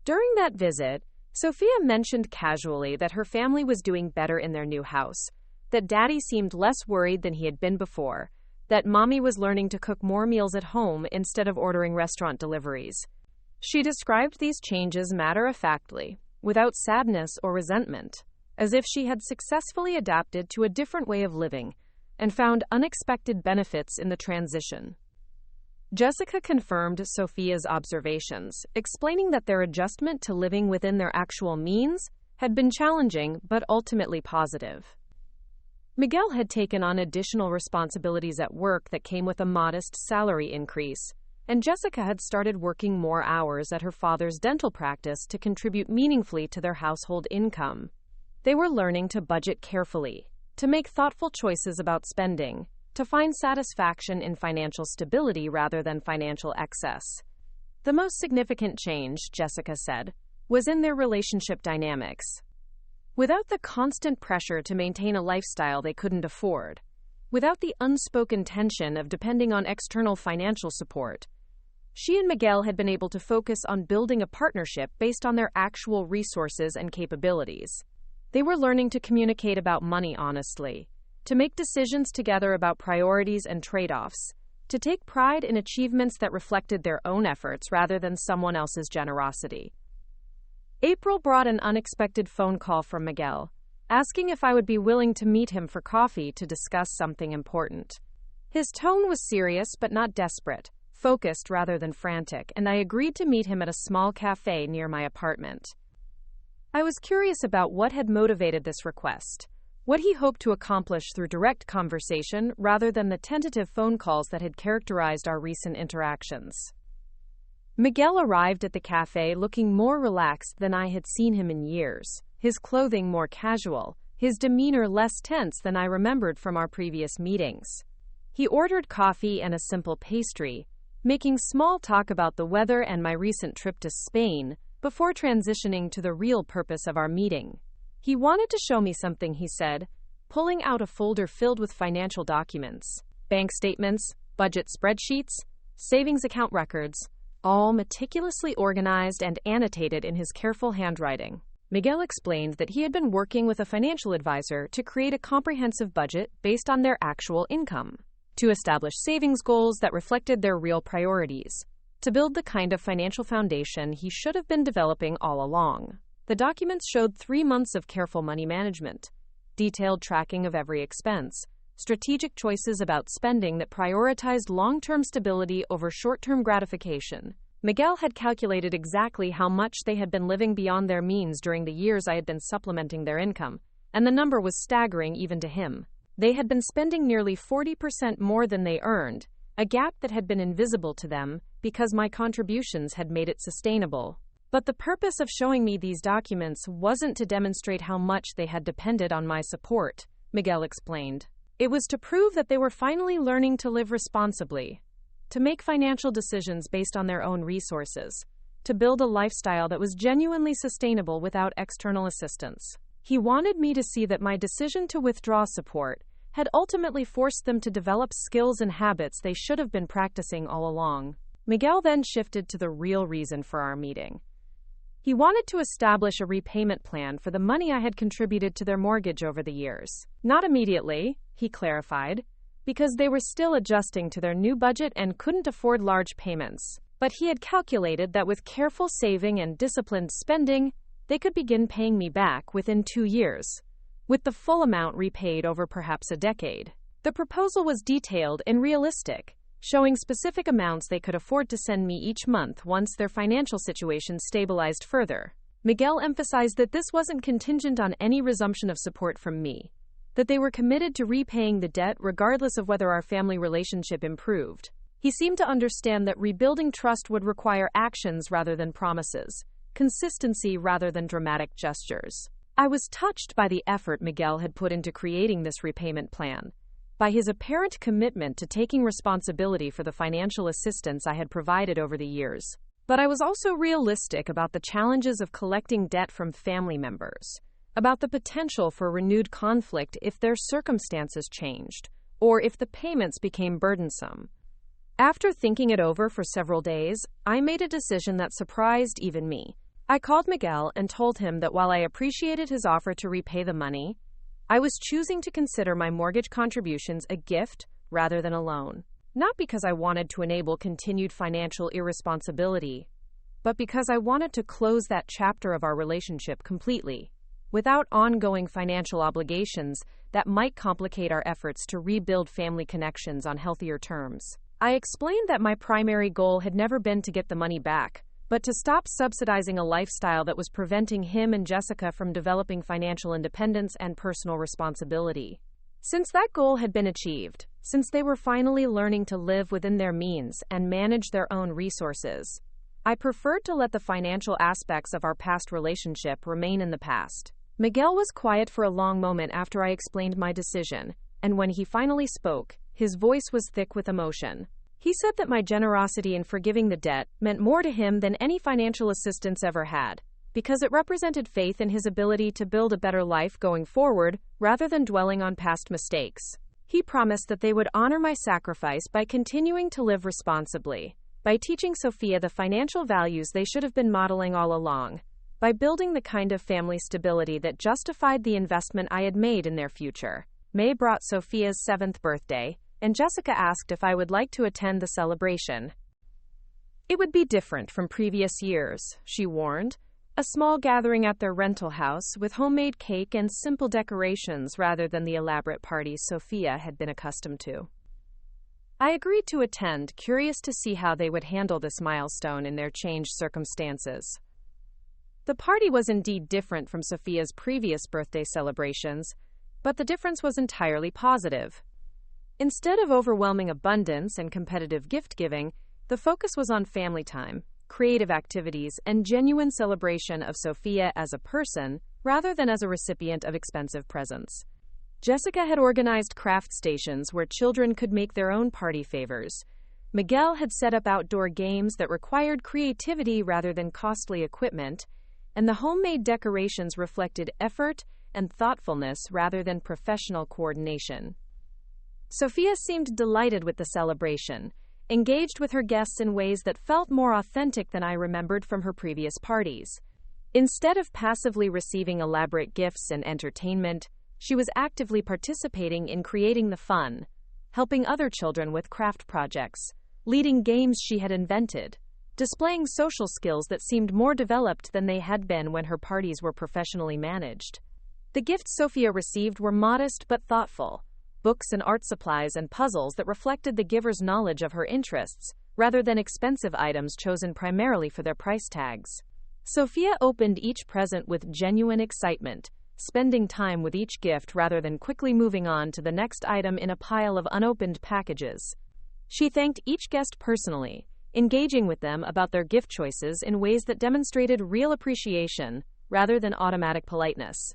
During that visit, Sofia mentioned casually that her family was doing better in their new house, that Daddy seemed less worried than he had been before, that Mommy was learning to cook more meals at home instead of ordering restaurant deliveries. She described these changes matter-of-factly, without sadness or resentment, as if she had successfully adapted to a different way of living and found unexpected benefits in the transition. Jessica confirmed Sofia's observations, explaining that their adjustment to living within their actual means had been challenging but ultimately positive. Miguel had taken on additional responsibilities at work that came with a modest salary increase, and Jessica had started working more hours at her father's dental practice to contribute meaningfully to their household income. They were learning to budget carefully, to make thoughtful choices about spending, to find satisfaction in financial stability rather than financial excess. The most significant change, Jessica said, was in their relationship dynamics. Without the constant pressure to maintain a lifestyle they couldn't afford, without the unspoken tension of depending on external financial support, she and Miguel had been able to focus on building a partnership based on their actual resources and capabilities. They were learning to communicate about money honestly, to make decisions together about priorities and trade-offs, to take pride in achievements that reflected their own efforts rather than someone else's generosity. April brought an unexpected phone call from Miguel, asking if I would be willing to meet him for coffee to discuss something important. His tone was serious but not desperate, focused rather than frantic, and I agreed to meet him at a small cafe near my apartment. I was curious about what had motivated this request, what he hoped to accomplish through direct conversation rather than the tentative phone calls that had characterized our recent interactions. Miguel arrived at the cafe looking more relaxed than I had seen him in years, his clothing more casual, his demeanor less tense than I remembered from our previous meetings. He ordered coffee and a simple pastry, making small talk about the weather and my recent trip to Spain, before transitioning to the real purpose of our meeting. He wanted to show me something, he said, pulling out a folder filled with financial documents, bank statements, budget spreadsheets, savings account records, all meticulously organized and annotated in his careful handwriting. Miguel explained that he had been working with a financial advisor to create a comprehensive budget based on their actual income, to establish savings goals that reflected their real priorities, to build the kind of financial foundation he should have been developing all along. The documents showed 3 months of careful money management, detailed tracking of every expense, strategic choices about spending that prioritized long-term stability over short-term gratification. Miguel had calculated exactly how much they had been living beyond their means during the years I had been supplementing their income, and the number was staggering even to him. They had been spending nearly 40% more than they earned, a gap that had been invisible to them because my contributions had made it sustainable. But the purpose of showing me these documents wasn't to demonstrate how much they had depended on my support, Miguel explained. It was to prove that they were finally learning to live responsibly, to make financial decisions based on their own resources, to build a lifestyle that was genuinely sustainable without external assistance. He wanted me to see that my decision to withdraw support had ultimately forced them to develop skills and habits they should have been practicing all along. Miguel then shifted to the real reason for our meeting. He wanted to establish a repayment plan for the money I had contributed to their mortgage over the years. Not immediately, he clarified, because they were still adjusting to their new budget and couldn't afford large payments. But he had calculated that with careful saving and disciplined spending, they could begin paying me back within 2 years, with the full amount repaid over perhaps a decade. The proposal was detailed and realistic, showing specific amounts they could afford to send me each month once their financial situation stabilized further. Miguel emphasized that this wasn't contingent on any resumption of support from me, that they were committed to repaying the debt regardless of whether our family relationship improved. He seemed to understand that rebuilding trust would require actions rather than promises, consistency rather than dramatic gestures. I was touched by the effort Miguel had put into creating this repayment plan, by his apparent commitment to taking responsibility for the financial assistance I had provided over the years. But I was also realistic about the challenges of collecting debt from family members, about the potential for renewed conflict if their circumstances changed, or if the payments became burdensome. After thinking it over for several days, I made a decision that surprised even me. I called Miguel and told him that while I appreciated his offer to repay the money, I was choosing to consider my mortgage contributions a gift rather than a loan. Not because I wanted to enable continued financial irresponsibility, but because I wanted to close that chapter of our relationship completely, without ongoing financial obligations that might complicate our efforts to rebuild family connections on healthier terms. I explained that my primary goal had never been to get the money back, but to stop subsidizing a lifestyle that was preventing him and Jessica from developing financial independence and personal responsibility. Since that goal had been achieved, since they were finally learning to live within their means and manage their own resources, I preferred to let the financial aspects of our past relationship remain in the past. Miguel was quiet for a long moment after I explained my decision, and when he finally spoke, his voice was thick with emotion. He said that my generosity in forgiving the debt meant more to him than any financial assistance ever had, because it represented faith in his ability to build a better life going forward rather than dwelling on past mistakes. He promised that they would honor my sacrifice by continuing to live responsibly, by teaching Sophia the financial values they should have been modeling all along, by building the kind of family stability that justified the investment I had made in their future. May brought Sophia's 7th birthday, and Jessica asked if I would like to attend the celebration. It would be different from previous years, she warned. A small gathering at their rental house with homemade cake and simple decorations rather than the elaborate parties Sophia had been accustomed to. I agreed to attend, curious to see how they would handle this milestone in their changed circumstances. The party was indeed different from Sophia's previous birthday celebrations, but the difference was entirely positive. Instead of overwhelming abundance and competitive gift-giving, the focus was on family time, creative activities, and genuine celebration of Sophia as a person, rather than as a recipient of expensive presents. Jessica had organized craft stations where children could make their own party favors. Miguel had set up outdoor games that required creativity rather than costly equipment, and the homemade decorations reflected effort and thoughtfulness rather than professional coordination. Sophia seemed delighted with the celebration, engaged with her guests in ways that felt more authentic than I remembered from her previous parties. Instead of passively receiving elaborate gifts and entertainment, she was actively participating in creating the fun, helping other children with craft projects, leading games she had invented, displaying social skills that seemed more developed than they had been when her parties were professionally managed. The gifts Sophia received were modest but thoughtful: books and art supplies and puzzles that reflected the giver's knowledge of her interests, rather than expensive items chosen primarily for their price tags. Sophia opened each present with genuine excitement, spending time with each gift rather than quickly moving on to the next item in a pile of unopened packages. She thanked each guest personally, engaging with them about their gift choices in ways that demonstrated real appreciation rather than automatic politeness.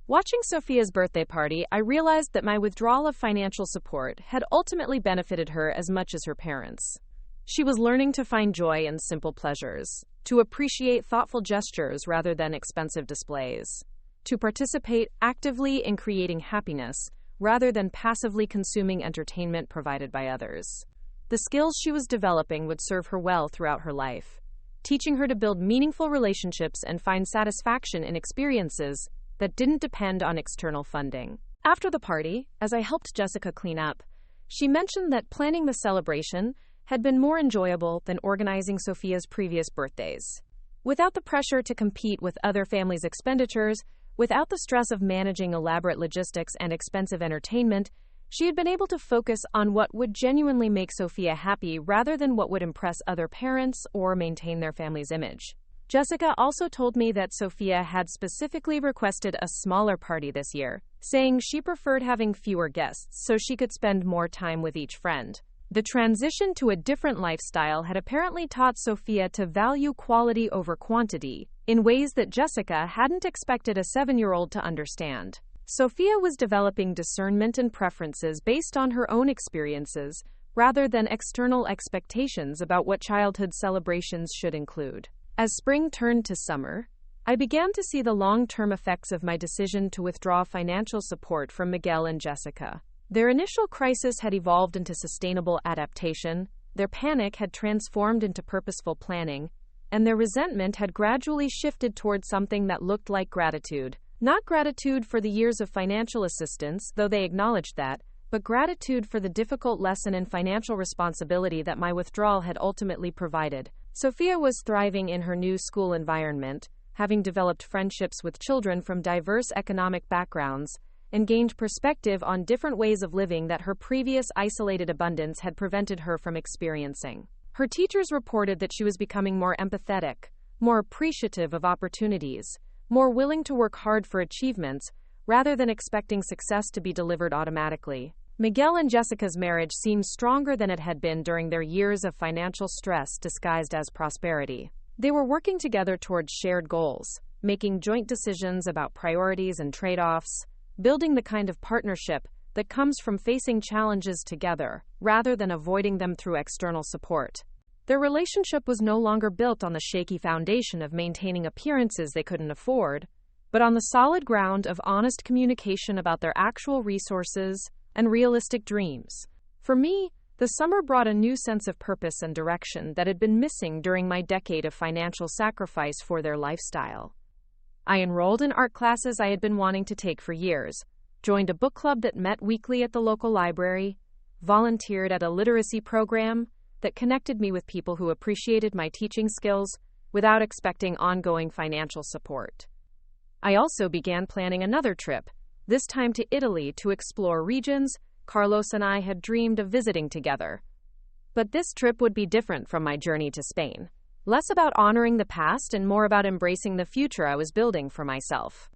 Watching Sophia's birthday party, I realized that my withdrawal of financial support had ultimately benefited her as much as her parents. She was learning to find joy in simple pleasures, to appreciate thoughtful gestures rather than expensive displays, to participate actively in creating happiness rather than passively consuming entertainment provided by others. The skills she was developing would serve her well throughout her life, teaching her to build meaningful relationships and find satisfaction in experiences that didn't depend on external funding. After the party, as I helped Jessica clean up, she mentioned that planning the celebration had been more enjoyable than organizing Sophia's previous birthdays. Without the pressure to compete with other families' expenditures, without the stress of managing elaborate logistics and expensive entertainment, she had been able to focus on what would genuinely make Sophia happy rather than what would impress other parents or maintain their family's image. Jessica also told me that Sophia had specifically requested a smaller party this year, saying she preferred having fewer guests so she could spend more time with each friend. The transition to a different lifestyle had apparently taught Sophia to value quality over quantity, in ways that Jessica hadn't expected a 7-year-old to understand. Sophia was developing discernment and preferences based on her own experiences, rather than external expectations about what childhood celebrations should include. As spring turned to summer, I began to see the long-term effects of my decision to withdraw financial support from Miguel and Jessica. Their initial crisis had evolved into sustainable adaptation, their panic had transformed into purposeful planning, and their resentment had gradually shifted toward something that looked like gratitude. Not gratitude for the years of financial assistance, though they acknowledged that, but gratitude for the difficult lesson in financial responsibility that my withdrawal had ultimately provided. Sophia was thriving in her new school environment, having developed friendships with children from diverse economic backgrounds, and gained perspective on different ways of living that her previous isolated abundance had prevented her from experiencing. Her teachers reported that she was becoming more empathetic, more appreciative of opportunities, more willing to work hard for achievements, rather than expecting success to be delivered automatically. Miguel and Jessica's marriage seemed stronger than it had been during their years of financial stress disguised as prosperity. They were working together towards shared goals, making joint decisions about priorities and trade-offs, building the kind of partnership that comes from facing challenges together, rather than avoiding them through external support. Their relationship was no longer built on the shaky foundation of maintaining appearances they couldn't afford, but on the solid ground of honest communication about their actual resources and realistic dreams. For me, the summer brought a new sense of purpose and direction that had been missing during my decade of financial sacrifice for their lifestyle. I enrolled in art classes I had been wanting to take for years, joined a book club that met weekly at the local library, volunteered at a literacy program that connected me with people who appreciated my teaching skills without expecting ongoing financial support. I also began planning another trip, this time to Italy, to explore regions Carlos and I had dreamed of visiting together. But this trip would be different from my journey to Spain. Less about honoring the past and more about embracing the future I was building for myself.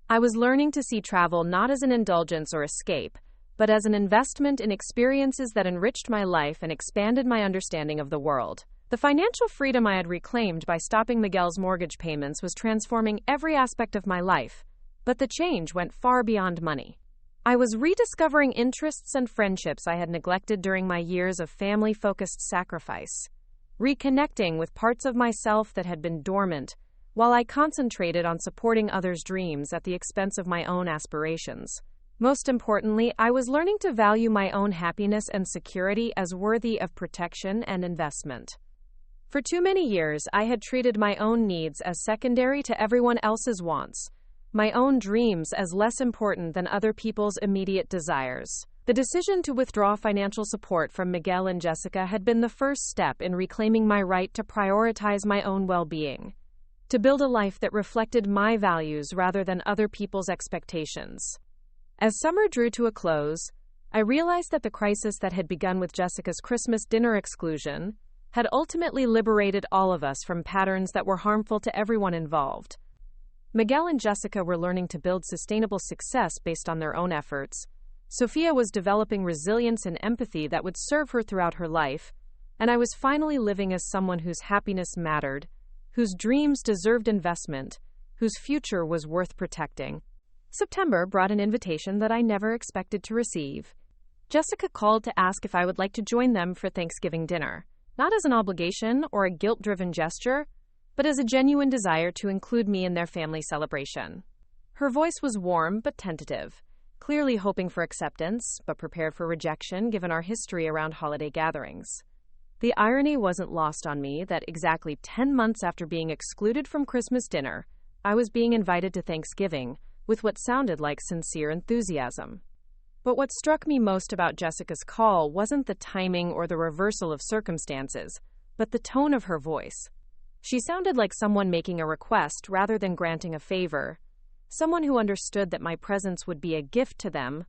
I was learning to see travel not as an indulgence or escape, but as an investment in experiences that enriched my life and expanded my understanding of the world. The financial freedom I had reclaimed by stopping Miguel's mortgage payments was transforming every aspect of my life, but the change went far beyond money. I was rediscovering interests and friendships I had neglected during my years of family-focused sacrifice, reconnecting with parts of myself that had been dormant, while I concentrated on supporting others' dreams at the expense of my own aspirations. Most importantly, I was learning to value my own happiness and security as worthy of protection and investment. For too many years, I had treated my own needs as secondary to everyone else's wants, my own dreams as less important than other people's immediate desires. The decision to withdraw financial support from Miguel and Jessica had been the first step in reclaiming my right to prioritize my own well-being, to build a life that reflected my values rather than other people's expectations. As summer drew to a close, I realized that the crisis that had begun with Jessica's Christmas dinner exclusion had ultimately liberated all of us from patterns that were harmful to everyone involved. Miguel and Jessica were learning to build sustainable success based on their own efforts. Sophia was developing resilience and empathy that would serve her throughout her life, and I was finally living as someone whose happiness mattered, whose dreams deserved investment, whose future was worth protecting. September brought an invitation that I never expected to receive. Jessica called to ask if I would like to join them for Thanksgiving dinner, not as an obligation or a guilt-driven gesture, but as a genuine desire to include me in their family celebration. Her voice was warm but tentative, clearly hoping for acceptance, but prepared for rejection given our history around holiday gatherings. The irony wasn't lost on me that exactly 10 months after being excluded from Christmas dinner, I was being invited to Thanksgiving with what sounded like sincere enthusiasm. But what struck me most about Jessica's call wasn't the timing or the reversal of circumstances, but the tone of her voice. She sounded like someone making a request rather than granting a favor, someone who understood that my presence would be a gift to them,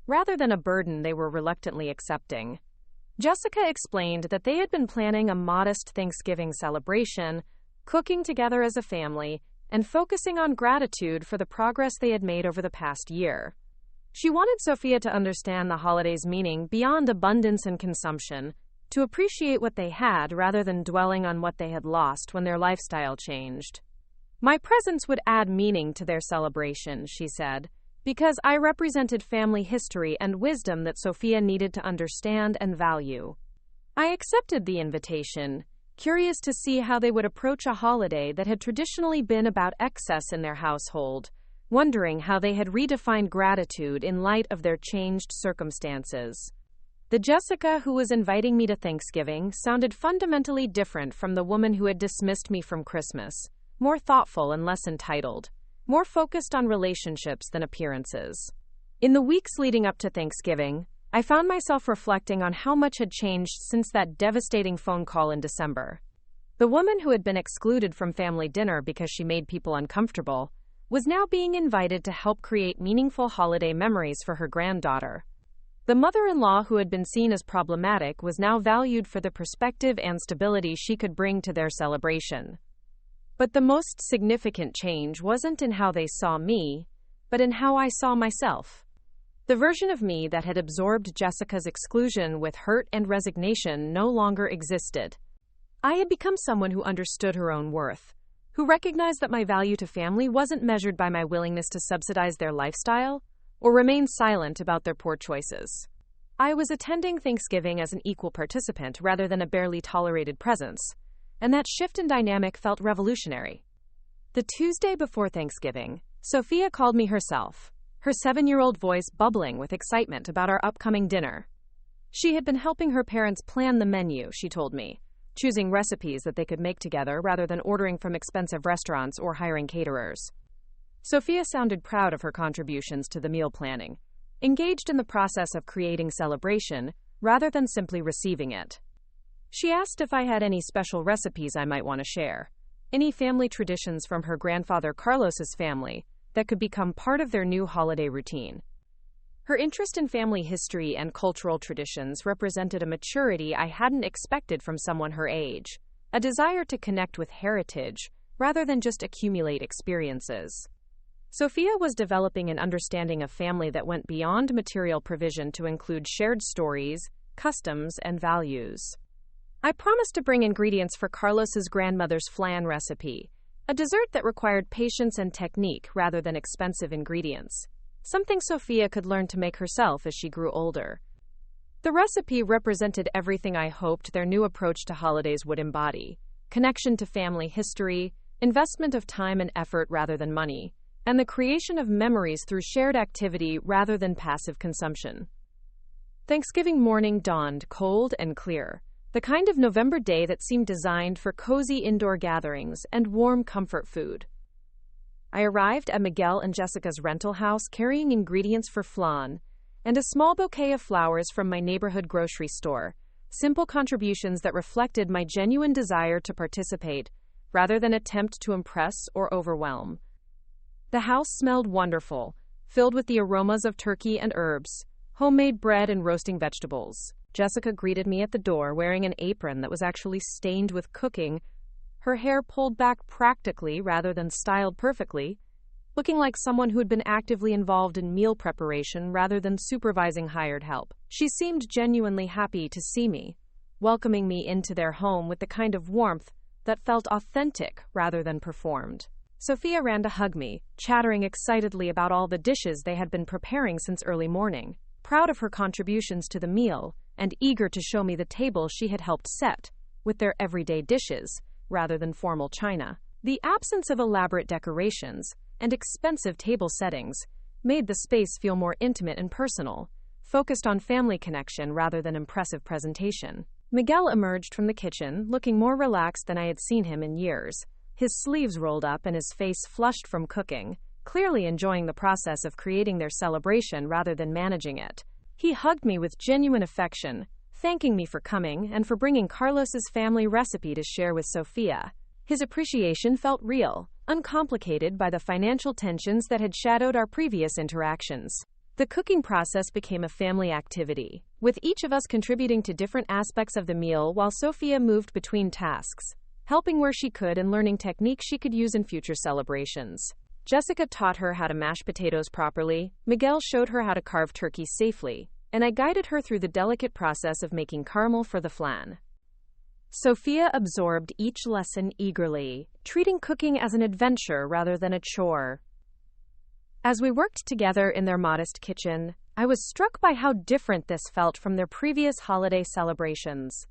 rather than a burden they were reluctantly accepting. Jessica explained that they had been planning a modest Thanksgiving celebration, cooking together as a family, and focusing on gratitude for the progress they had made over the past year. She wanted Sophia to understand the holiday's meaning beyond abundance and consumption, to appreciate what they had rather than dwelling on what they had lost when their lifestyle changed. My presence would add meaning to their celebration, she said, because I represented family history and wisdom that Sophia needed to understand and value. I accepted the invitation, curious to see how they would approach a holiday that had traditionally been about excess in their household, wondering how they had redefined gratitude in light of their changed circumstances. The Jessica who was inviting me to Thanksgiving sounded fundamentally different from the woman who had dismissed me from Christmas, more thoughtful and less entitled, more focused on relationships than appearances. In the weeks leading up to Thanksgiving, I found myself reflecting on how much had changed since that devastating phone call in December. The woman who had been excluded from family dinner because she made people uncomfortable was now being invited to help create meaningful holiday memories for her granddaughter. The mother-in-law who had been seen as problematic was now valued for the perspective and stability she could bring to their celebration. But the most significant change wasn't in how they saw me, but in how I saw myself. The version of me that had absorbed Jessica's exclusion with hurt and resignation no longer existed. I had become someone who understood her own worth, who recognized that my value to family wasn't measured by my willingness to subsidize their lifestyle or remain silent about their poor choices. I was attending Thanksgiving as an equal participant rather than a barely tolerated presence, and that shift in dynamic felt revolutionary. The Tuesday before Thanksgiving, Sophia called me herself, her 7-year-old voice bubbling with excitement about our upcoming dinner. She had been helping her parents plan the menu, she told me, choosing recipes that they could make together rather than ordering from expensive restaurants or hiring caterers. Sophia sounded proud of her contributions to the meal planning, engaged in the process of creating celebration rather than simply receiving it. She asked if I had any special recipes I might want to share, any family traditions from her grandfather Carlos's family that could become part of their new holiday routine. Her interest in family history and cultural traditions represented a maturity I hadn't expected from someone her age, a desire to connect with heritage rather than just accumulate experiences. Sophia was developing an understanding of family that went beyond material provision to include shared stories, customs, and values. I promised to bring ingredients for Carlos's grandmother's flan recipe, a dessert that required patience and technique rather than expensive ingredients, something Sophia could learn to make herself as she grew older. The recipe represented everything I hoped their new approach to holidays would embody: connection to family history, investment of time and effort rather than money, and the creation of memories through shared activity rather than passive consumption. Thanksgiving morning dawned cold and clear, the kind of November day that seemed designed for cozy indoor gatherings and warm comfort food. I arrived at Miguel and Jessica's rental house carrying ingredients for flan and a small bouquet of flowers from my neighborhood grocery store, simple contributions that reflected my genuine desire to participate rather than attempt to impress or overwhelm. The house smelled wonderful, filled with the aromas of turkey and herbs, homemade bread and roasting vegetables. Jessica greeted me at the door wearing an apron that was actually stained with cooking, her hair pulled back practically rather than styled perfectly, looking like someone who had been actively involved in meal preparation rather than supervising hired help. She seemed genuinely happy to see me, welcoming me into their home with the kind of warmth that felt authentic rather than performed. Sophia ran to hug me, chattering excitedly about all the dishes they had been preparing since early morning, proud of her contributions to the meal and eager to show me the table she had helped set, with their everyday dishes, rather than formal china. The absence of elaborate decorations and expensive table settings made the space feel more intimate and personal, focused on family connection rather than impressive presentation. Miguel emerged from the kitchen, looking more relaxed than I had seen him in years, his sleeves rolled up and his face flushed from cooking, clearly enjoying the process of creating their celebration rather than managing it. He hugged me with genuine affection, thanking me for coming and for bringing Carlos's family recipe to share with Sophia. His appreciation felt real, uncomplicated by the financial tensions that had shadowed our previous interactions. The cooking process became a family activity, with each of us contributing to different aspects of the meal while Sophia moved between tasks, helping where she could and learning techniques she could use in future celebrations. Jessica taught her how to mash potatoes properly, Miguel showed her how to carve turkey safely, and I guided her through the delicate process of making caramel for the flan. Sophia absorbed each lesson eagerly, treating cooking as an adventure rather than a chore. As we worked together in their modest kitchen, I was struck by how different this felt from their previous holiday celebrations.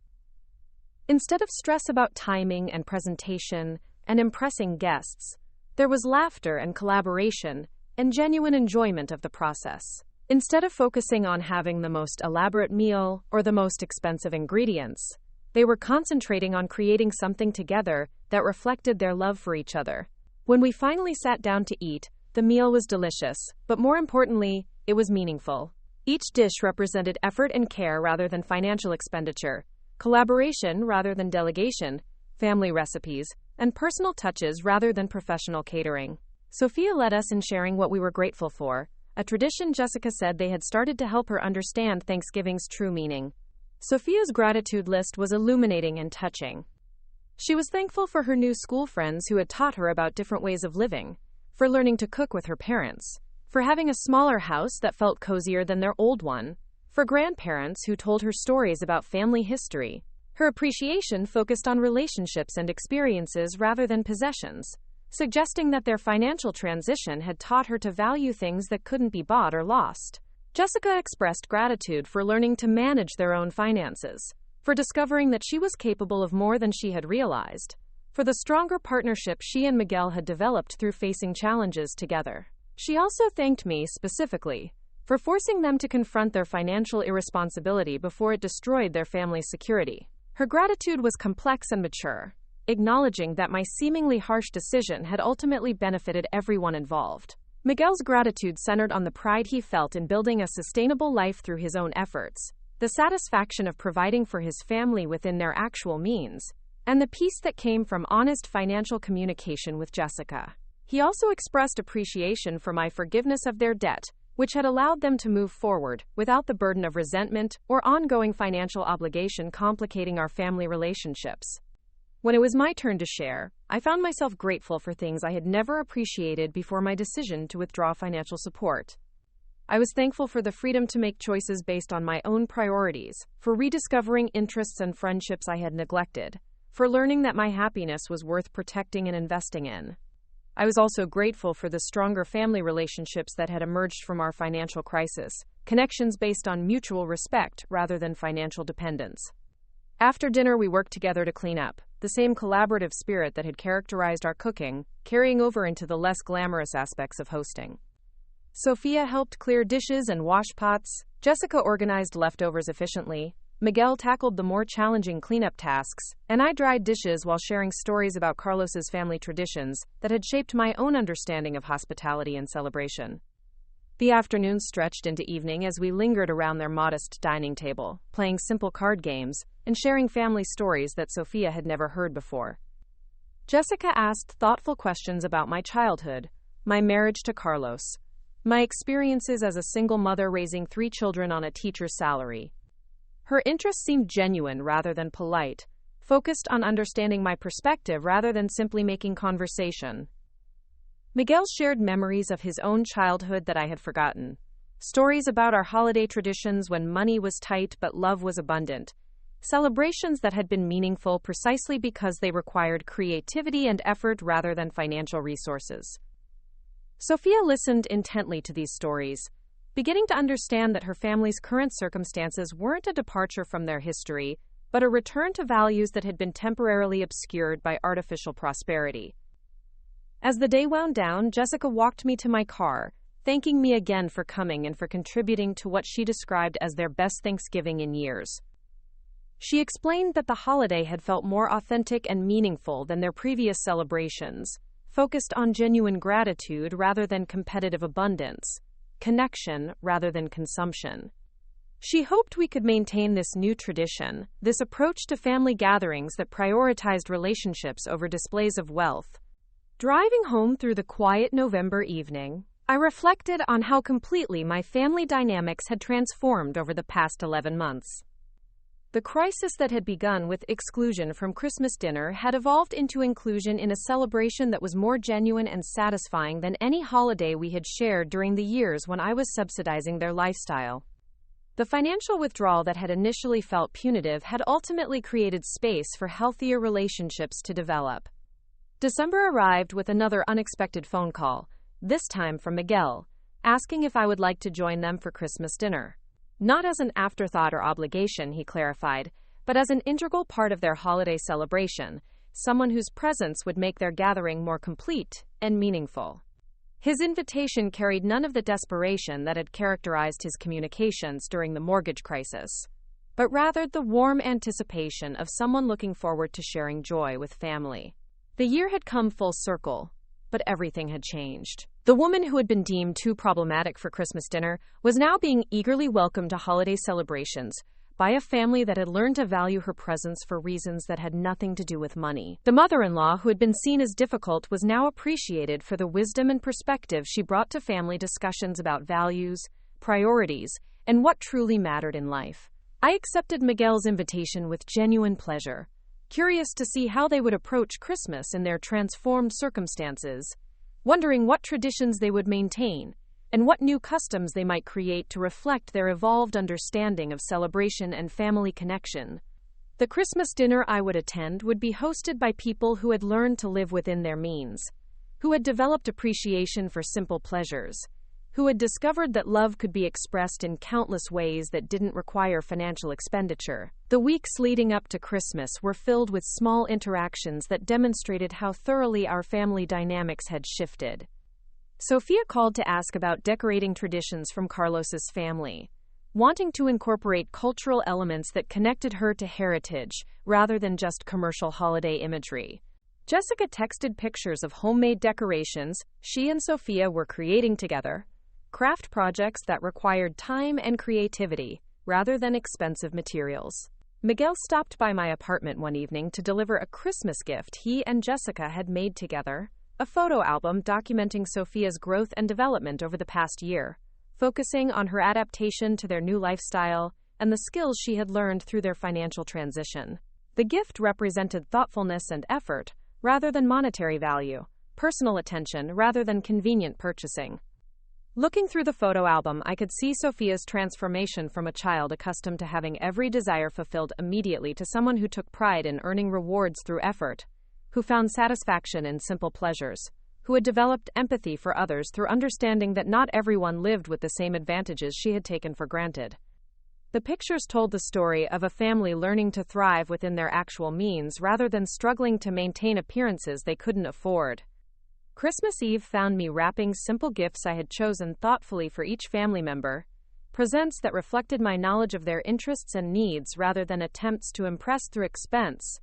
Instead of stress about timing and presentation and impressing guests, there was laughter and collaboration and genuine enjoyment of the process. Instead of focusing on having the most elaborate meal or the most expensive ingredients, they were concentrating on creating something together that reflected their love for each other. When we finally sat down to eat, the meal was delicious, but more importantly, it was meaningful. Each dish represented effort and care rather than financial expenditure, collaboration rather than delegation, family recipes, and personal touches rather than professional catering. Sophia led us in sharing what we were grateful for, a tradition Jessica said they had started to help her understand Thanksgiving's true meaning. Sophia's gratitude list was illuminating and touching. She was thankful for her new school friends who had taught her about different ways of living, for learning to cook with her parents, for having a smaller house that felt cozier than their old one, for grandparents who told her stories about family history. Her appreciation focused on relationships and experiences rather than possessions, suggesting that their financial transition had taught her to value things that couldn't be bought or lost. Jessica expressed gratitude for learning to manage their own finances, for discovering that she was capable of more than she had realized, for the stronger partnership she and Miguel had developed through facing challenges together. She also thanked me specifically for forcing them to confront their financial irresponsibility before it destroyed their family's security. Her gratitude was complex and mature, acknowledging that my seemingly harsh decision had ultimately benefited everyone involved. Miguel's gratitude centered on the pride he felt in building a sustainable life through his own efforts, the satisfaction of providing for his family within their actual means, and the peace that came from honest financial communication with Jessica. He also expressed appreciation for my forgiveness of their debt, which had allowed them to move forward without the burden of resentment or ongoing financial obligation complicating our family relationships. When it was my turn to share, I found myself grateful for things I had never appreciated before my decision to withdraw financial support. I was thankful for the freedom to make choices based on my own priorities, for rediscovering interests and friendships I had neglected, for learning that my happiness was worth protecting and investing in. I was also grateful for the stronger family relationships that had emerged from our financial crisis, connections based on mutual respect rather than financial dependence. After dinner, we worked together to clean up, the same collaborative spirit that had characterized our cooking, carrying over into the less glamorous aspects of hosting. Sophia helped clear dishes and wash pots, Jessica organized leftovers efficiently, Miguel tackled the more challenging cleanup tasks, and I dried dishes while sharing stories about Carlos's family traditions that had shaped my own understanding of hospitality and celebration. The afternoons stretched into evening as we lingered around their modest dining table, playing simple card games and sharing family stories that Sophia had never heard before. Jessica asked thoughtful questions about my childhood, my marriage to Carlos, my experiences as a single mother raising 3 children on a teacher's salary. Her interest seemed genuine rather than polite, focused on understanding my perspective rather than simply making conversation. Miguel shared memories of his own childhood that I had forgotten. Stories about our holiday traditions when money was tight but love was abundant. Celebrations that had been meaningful precisely because they required creativity and effort rather than financial resources. Sophia listened intently to these stories, beginning to understand that her family's current circumstances weren't a departure from their history, but a return to values that had been temporarily obscured by artificial prosperity. As the day wound down, Jessica walked me to my car, thanking me again for coming and for contributing to what she described as their best Thanksgiving in years. She explained that the holiday had felt more authentic and meaningful than their previous celebrations, focused on genuine gratitude rather than competitive abundance, connection rather than consumption. She hoped we could maintain this new tradition, this approach to family gatherings that prioritized relationships over displays of wealth. Driving home through the quiet November evening, I reflected on how completely my family dynamics had transformed over the past 11 months. The crisis that had begun with exclusion from Christmas dinner had evolved into inclusion in a celebration that was more genuine and satisfying than any holiday we had shared during the years when I was subsidizing their lifestyle. The financial withdrawal that had initially felt punitive had ultimately created space for healthier relationships to develop. December arrived with another unexpected phone call, this time from Miguel, asking if I would like to join them for Christmas dinner. Not as an afterthought or obligation, he clarified, but as an integral part of their holiday celebration, someone whose presence would make their gathering more complete and meaningful. His invitation carried none of the desperation that had characterized his communications during the mortgage crisis, but rather the warm anticipation of someone looking forward to sharing joy with family. The year had come full circle, but everything had changed. The woman who had been deemed too problematic for Christmas dinner was now being eagerly welcomed to holiday celebrations by a family that had learned to value her presence for reasons that had nothing to do with money. The mother-in-law, who had been seen as difficult, was now appreciated for the wisdom and perspective she brought to family discussions about values, priorities, and what truly mattered in life. I accepted Miguel's invitation with genuine pleasure, curious to see how they would approach Christmas in their transformed circumstances, wondering what traditions they would maintain and what new customs they might create to reflect their evolved understanding of celebration and family connection. The Christmas dinner I would attend would be hosted by people who had learned to live within their means, who had developed appreciation for simple pleasures, who had discovered that love could be expressed in countless ways that didn't require financial expenditure. The weeks leading up to Christmas were filled with small interactions that demonstrated how thoroughly our family dynamics had shifted. Sophia called to ask about decorating traditions from Carlos's family, wanting to incorporate cultural elements that connected her to heritage rather than just commercial holiday imagery. Jessica texted pictures of homemade decorations she and Sophia were creating together, craft projects that required time and creativity rather than expensive materials. Miguel stopped by my apartment one evening to deliver a Christmas gift he and Jessica had made together, a photo album documenting Sophia's growth and development over the past year, focusing on her adaptation to their new lifestyle and the skills she had learned through their financial transition. The gift represented thoughtfulness and effort rather than monetary value, personal attention rather than convenient purchasing. Looking through the photo album, I could see Sophia's transformation from a child accustomed to having every desire fulfilled immediately to someone who took pride in earning rewards through effort, who found satisfaction in simple pleasures, who had developed empathy for others through understanding that not everyone lived with the same advantages she had taken for granted. The pictures told the story of a family learning to thrive within their actual means rather than struggling to maintain appearances they couldn't afford. Christmas Eve found me wrapping simple gifts I had chosen thoughtfully for each family member, presents that reflected my knowledge of their interests and needs rather than attempts to impress through expense.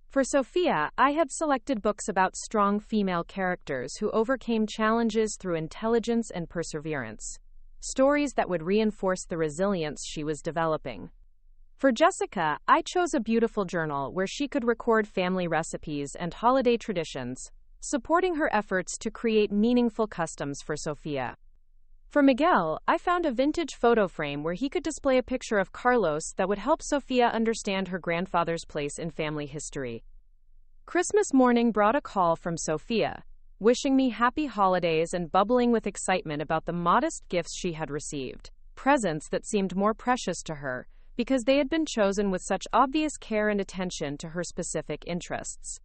For Sophia, I had selected books about strong female characters who overcame challenges through intelligence and perseverance. Stories that would reinforce the resilience she was developing. For Jessica, I chose a beautiful journal where she could record family recipes and holiday traditions, supporting her efforts to create meaningful customs for Sophia. For Miguel, I found a vintage photo frame where he could display a picture of Carlos that would help Sophia understand her grandfather's place in family history. Christmas morning brought a call from Sophia, wishing me happy holidays and bubbling with excitement about the modest gifts she had received, presents that seemed more precious to her because they had been chosen with such obvious care and attention to her specific interests.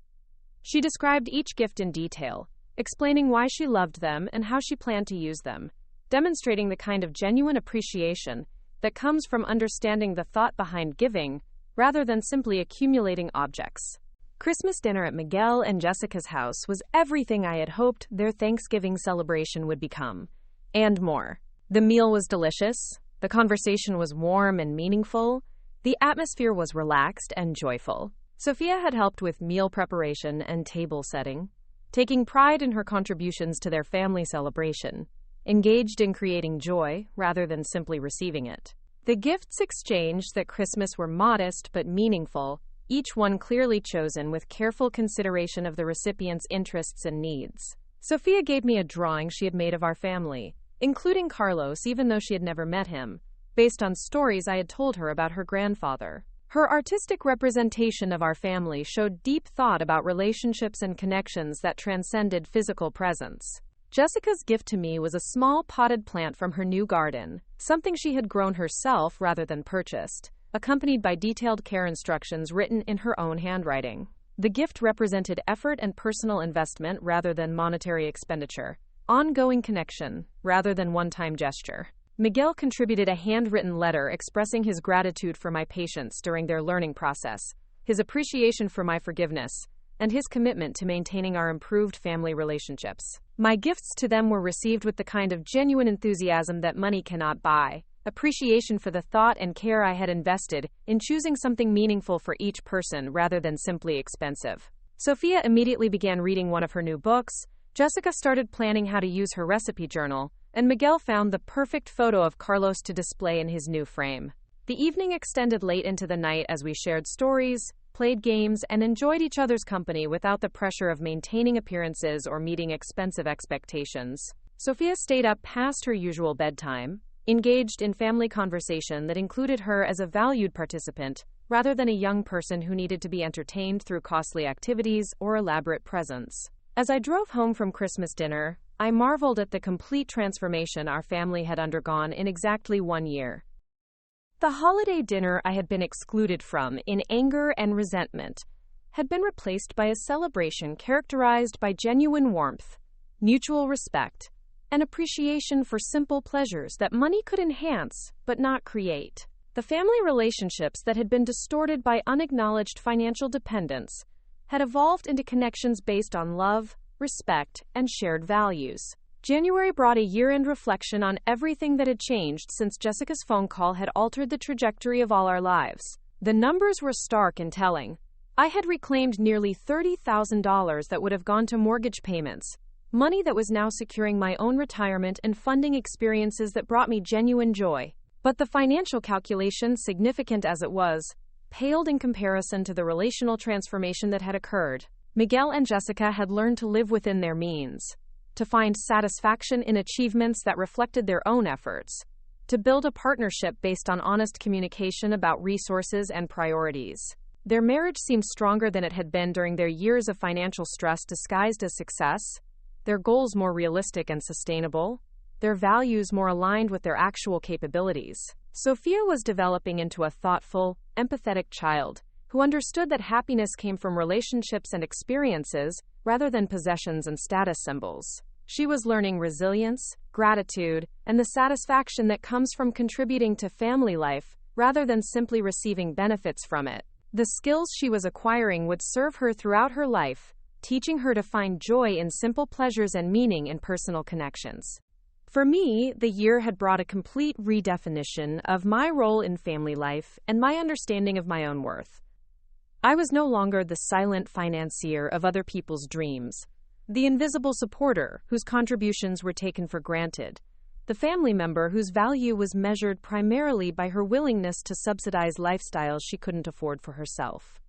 She described each gift in detail, explaining why she loved them and how she planned to use them, demonstrating the kind of genuine appreciation that comes from understanding the thought behind giving rather than simply accumulating objects. Christmas dinner at Miguel and Jessica's house was everything I had hoped their Thanksgiving celebration would become, and more. The meal was delicious, the conversation was warm and meaningful, the atmosphere was relaxed and joyful. Sophia had helped with meal preparation and table setting, taking pride in her contributions to their family celebration, engaged in creating joy rather than simply receiving it. The gifts exchanged that Christmas were modest but meaningful, each one clearly chosen with careful consideration of the recipient's interests and needs. Sophia gave me a drawing she had made of our family, including Carlos even though she had never met him, based on stories I had told her about her grandfather. Her artistic representation of our family showed deep thought about relationships and connections that transcended physical presence. Jessica's gift to me was a small potted plant from her new garden, something she had grown herself rather than purchased, accompanied by detailed care instructions written in her own handwriting. The gift represented effort and personal investment rather than monetary expenditure, ongoing connection rather than one-time gesture. Miguel contributed a handwritten letter expressing his gratitude for my patience during their learning process, his appreciation for my forgiveness, and his commitment to maintaining our improved family relationships. My gifts to them were received with the kind of genuine enthusiasm that money cannot buy, appreciation for the thought and care I had invested in choosing something meaningful for each person rather than simply expensive. Sophia immediately began reading one of her new books, Jessica started planning how to use her recipe journal, and Miguel found the perfect photo of Carlos to display in his new frame. The evening extended late into the night as we shared stories, played games, and enjoyed each other's company without the pressure of maintaining appearances or meeting expensive expectations. Sophia stayed up past her usual bedtime, engaged in family conversation that included her as a valued participant, rather than a young person who needed to be entertained through costly activities or elaborate presents. As I drove home from Christmas dinner, I marveled at the complete transformation our family had undergone in exactly 1 year. The holiday dinner I had been excluded from in anger and resentment had been replaced by a celebration characterized by genuine warmth, mutual respect, and appreciation for simple pleasures that money could enhance but not create. The family relationships that had been distorted by unacknowledged financial dependence had evolved into connections based on love, respect, and shared values. January brought a year-end reflection on everything that had changed since Jessica's phone call had altered the trajectory of all our lives. The numbers were stark and telling. I had reclaimed nearly $30,000 that would have gone to mortgage payments, money that was now securing my own retirement and funding experiences that brought me genuine joy. But the financial calculation, significant as it was, paled in comparison to the relational transformation that had occurred. Miguel and Jessica had learned to live within their means, to find satisfaction in achievements that reflected their own efforts, to build a partnership based on honest communication about resources and priorities. Their marriage seemed stronger than it had been during their years of financial stress disguised as success, their goals more realistic and sustainable, their values more aligned with their actual capabilities. Sophia was developing into a thoughtful, empathetic child who understood that happiness came from relationships and experiences rather than possessions and status symbols. She was learning resilience, gratitude, and the satisfaction that comes from contributing to family life rather than simply receiving benefits from it. The skills she was acquiring would serve her throughout her life, teaching her to find joy in simple pleasures and meaning in personal connections. For me, the year had brought a complete redefinition of my role in family life and my understanding of my own worth. I was no longer the silent financier of other people's dreams, the invisible supporter whose contributions were taken for granted, the family member whose value was measured primarily by her willingness to subsidize lifestyles she couldn't afford for herself.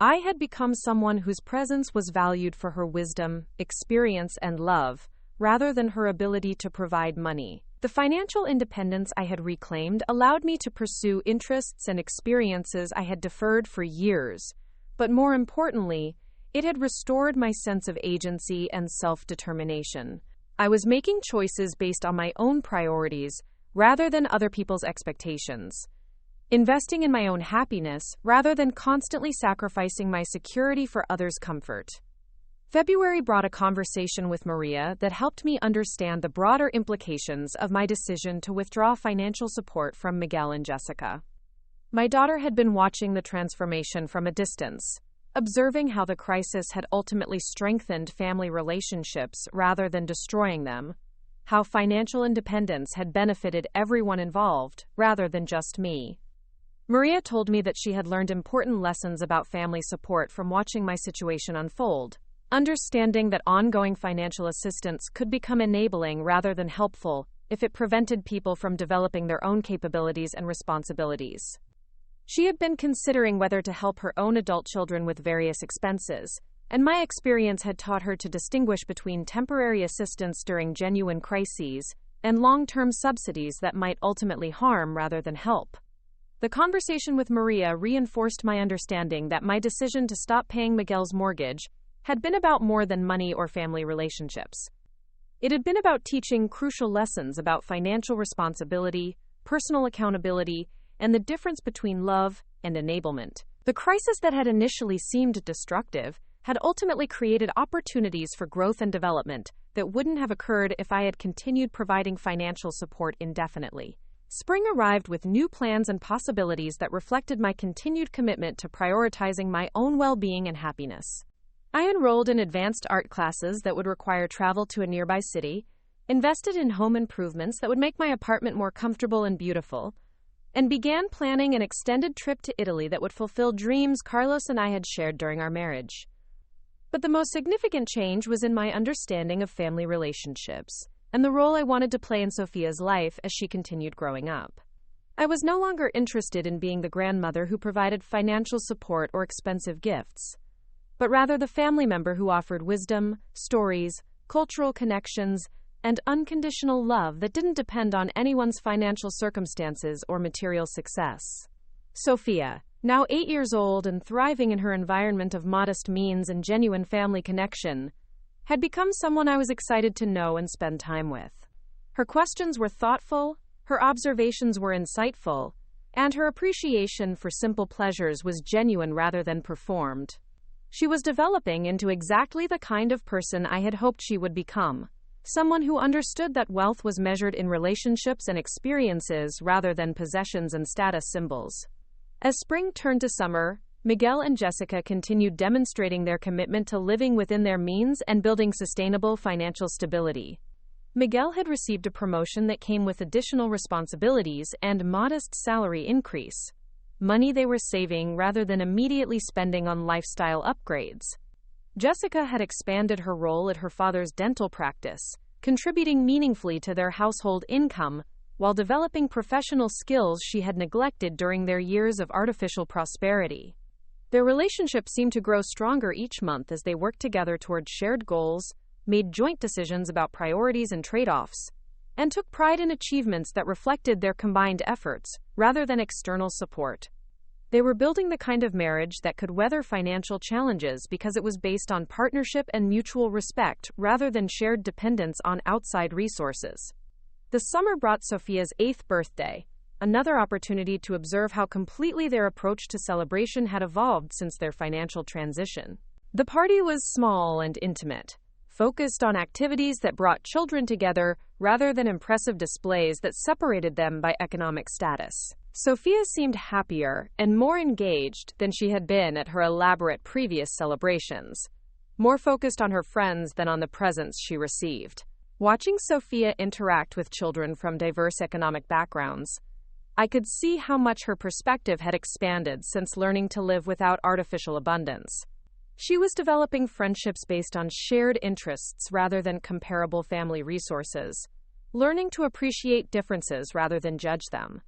I had become someone whose presence was valued for her wisdom, experience, and love, rather than her ability to provide money. The financial independence I had reclaimed allowed me to pursue interests and experiences I had deferred for years, but more importantly, it had restored my sense of agency and self-determination. I was making choices based on my own priorities rather than other people's expectations, investing in my own happiness rather than constantly sacrificing my security for others' comfort. February brought a conversation with Maria that helped me understand the broader implications of my decision to withdraw financial support from Miguel and Jessica. My daughter had been watching the transformation from a distance, observing how the crisis had ultimately strengthened family relationships rather than destroying them, how financial independence had benefited everyone involved rather than just me. Maria told me that she had learned important lessons about family support from watching my situation unfold, understanding that ongoing financial assistance could become enabling rather than helpful if it prevented people from developing their own capabilities and responsibilities. She had been considering whether to help her own adult children with various expenses, and my experience had taught her to distinguish between temporary assistance during genuine crises and long-term subsidies that might ultimately harm rather than help. The conversation with Maria reinforced my understanding that my decision to stop paying Miguel's mortgage had been about more than money or family relationships. It had been about teaching crucial lessons about financial responsibility, personal accountability, and the difference between love and enablement. The crisis that had initially seemed destructive had ultimately created opportunities for growth and development that wouldn't have occurred if I had continued providing financial support indefinitely. Spring arrived with new plans and possibilities that reflected my continued commitment to prioritizing my own well-being and happiness. I enrolled in advanced art classes that would require travel to a nearby city, invested in home improvements that would make my apartment more comfortable and beautiful, and began planning an extended trip to Italy that would fulfill dreams Carlos and I had shared during our marriage. But the most significant change was in my understanding of family relationships and the role I wanted to play in Sophia's life as she continued growing up. I was no longer interested in being the grandmother who provided financial support or expensive gifts, but rather the family member who offered wisdom, stories, cultural connections, and unconditional love that didn't depend on anyone's financial circumstances or material success. Sophia, now 8 years old and thriving in her environment of modest means and genuine family connection, had become someone I was excited to know and spend time with. Her questions were thoughtful, her observations were insightful, and her appreciation for simple pleasures was genuine rather than performed. She was developing into exactly the kind of person I had hoped she would become. Someone who understood that wealth was measured in relationships and experiences rather than possessions and status symbols. As spring turned to summer, Miguel and Jessica continued demonstrating their commitment to living within their means and building sustainable financial stability. Miguel had received a promotion that came with additional responsibilities and modest salary increase, money they were saving rather than immediately spending on lifestyle upgrades. Jessica had expanded her role at her father's dental practice, contributing meaningfully to their household income while developing professional skills she had neglected during their years of artificial prosperity. Their relationship seemed to grow stronger each month as they worked together toward shared goals, made joint decisions about priorities and trade-offs, and took pride in achievements that reflected their combined efforts, rather than external support. They were building the kind of marriage that could weather financial challenges because it was based on partnership and mutual respect rather than shared dependence on outside resources. The summer brought Sophia's 8th birthday, another opportunity to observe how completely their approach to celebration had evolved since their financial transition. The party was small and intimate, focused on activities that brought children together rather than impressive displays that separated them by economic status. Sophia seemed happier and more engaged than she had been at her elaborate previous celebrations, more focused on her friends than on the presents she received. Watching Sophia interact with children from diverse economic backgrounds, I could see how much her perspective had expanded since learning to live without artificial abundance. She was developing friendships based on shared interests rather than comparable family resources, learning to appreciate differences rather than judge them,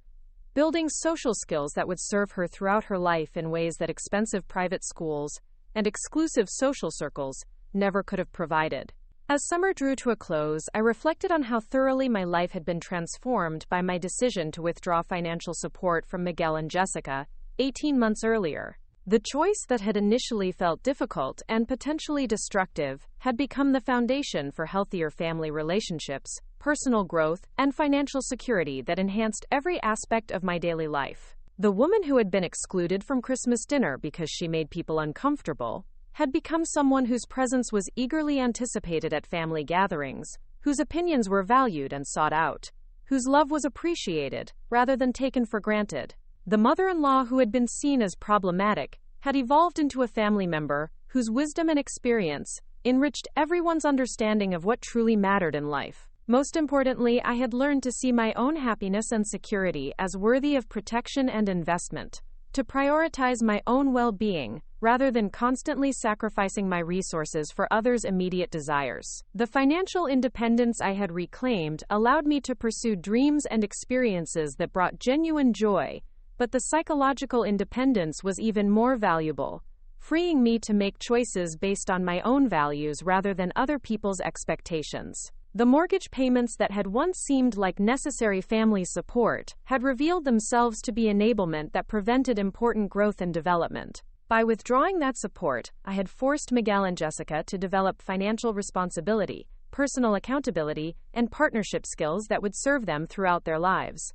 building social skills that would serve her throughout her life in ways that expensive private schools and exclusive social circles never could have provided. As summer drew to a close, I reflected on how thoroughly my life had been transformed by my decision to withdraw financial support from Miguel and Jessica 18 months earlier. The choice that had initially felt difficult and potentially destructive had become the foundation for healthier family relationships, personal growth, and financial security that enhanced every aspect of my daily life. The woman who had been excluded from Christmas dinner because she made people uncomfortable had become someone whose presence was eagerly anticipated at family gatherings, whose opinions were valued and sought out, whose love was appreciated rather than taken for granted. The mother-in-law who had been seen as problematic had evolved into a family member whose wisdom and experience enriched everyone's understanding of what truly mattered in life. Most importantly, I had learned to see my own happiness and security as worthy of protection and investment, to prioritize my own well-being rather than constantly sacrificing my resources for others' immediate desires. The financial independence I had reclaimed allowed me to pursue dreams and experiences that brought genuine joy, but the psychological independence was even more valuable, freeing me to make choices based on my own values rather than other people's expectations. The mortgage payments that had once seemed like necessary family support had revealed themselves to be enablement that prevented important growth and development. By withdrawing that support, I had forced Miguel and Jessica to develop financial responsibility, personal accountability, and partnership skills that would serve them throughout their lives.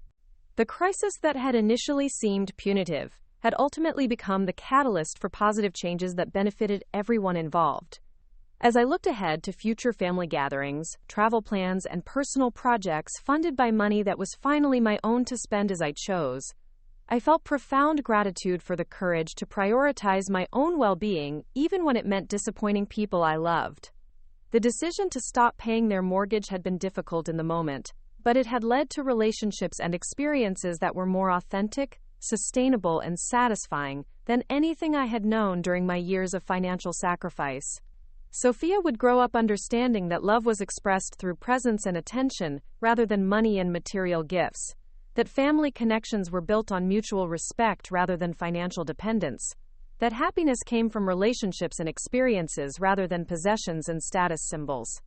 The crisis that had initially seemed punitive had ultimately become the catalyst for positive changes that benefited everyone involved. As I looked ahead to future family gatherings, travel plans, and personal projects funded by money that was finally my own to spend as I chose, I felt profound gratitude for the courage to prioritize my own well-being even when it meant disappointing people I loved. The decision to stop paying their mortgage had been difficult in the moment, but it had led to relationships and experiences that were more authentic, sustainable, and satisfying than anything I had known during my years of financial sacrifice. Sophia would grow up understanding that love was expressed through presence and attention rather than money and material gifts, that family connections were built on mutual respect rather than financial dependence, that happiness came from relationships and experiences rather than possessions and status symbols.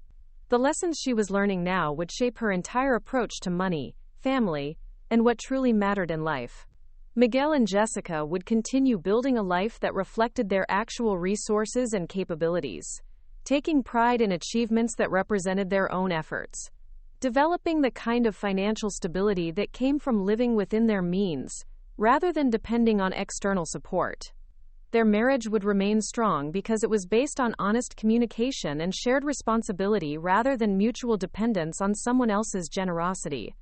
The lessons she was learning now would shape her entire approach to money, family, and what truly mattered in life. Miguel and Jessica would continue building a life that reflected their actual resources and capabilities, taking pride in achievements that represented their own efforts, developing the kind of financial stability that came from living within their means, rather than depending on external support. Their marriage would remain strong because it was based on honest communication and shared responsibility rather than mutual dependence on someone else's generosity.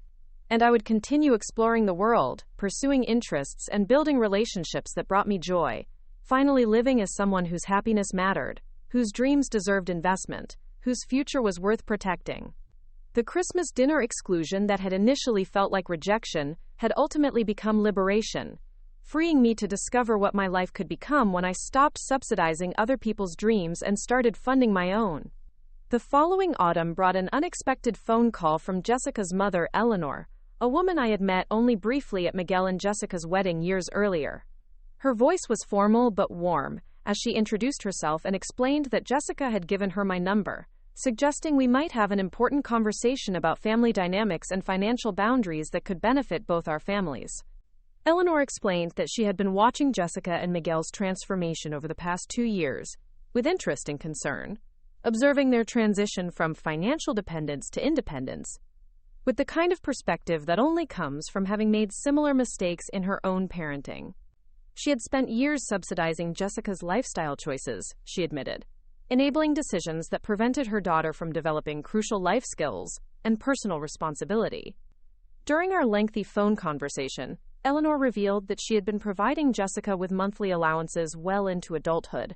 And I would continue exploring the world, pursuing interests, and building relationships that brought me joy, finally living as someone whose happiness mattered, whose dreams deserved investment, whose future was worth protecting. The Christmas dinner exclusion that had initially felt like rejection had ultimately become liberation, freeing me to discover what my life could become when I stopped subsidizing other people's dreams and started funding my own. The following autumn brought an unexpected phone call from Jessica's mother, Eleanor, a woman I had met only briefly at Miguel and Jessica's wedding years earlier. Her voice was formal but warm, as she introduced herself and explained that Jessica had given her my number, suggesting we might have an important conversation about family dynamics and financial boundaries that could benefit both our families. Eleanor explained that she had been watching Jessica and Miguel's transformation over the past 2 years, with interest and concern, observing their transition from financial dependence to independence, with the kind of perspective that only comes from having made similar mistakes in her own parenting. She had spent years subsidizing Jessica's lifestyle choices, she admitted, enabling decisions that prevented her daughter from developing crucial life skills and personal responsibility. During our lengthy phone conversation, Eleanor revealed that she had been providing Jessica with monthly allowances well into adulthood,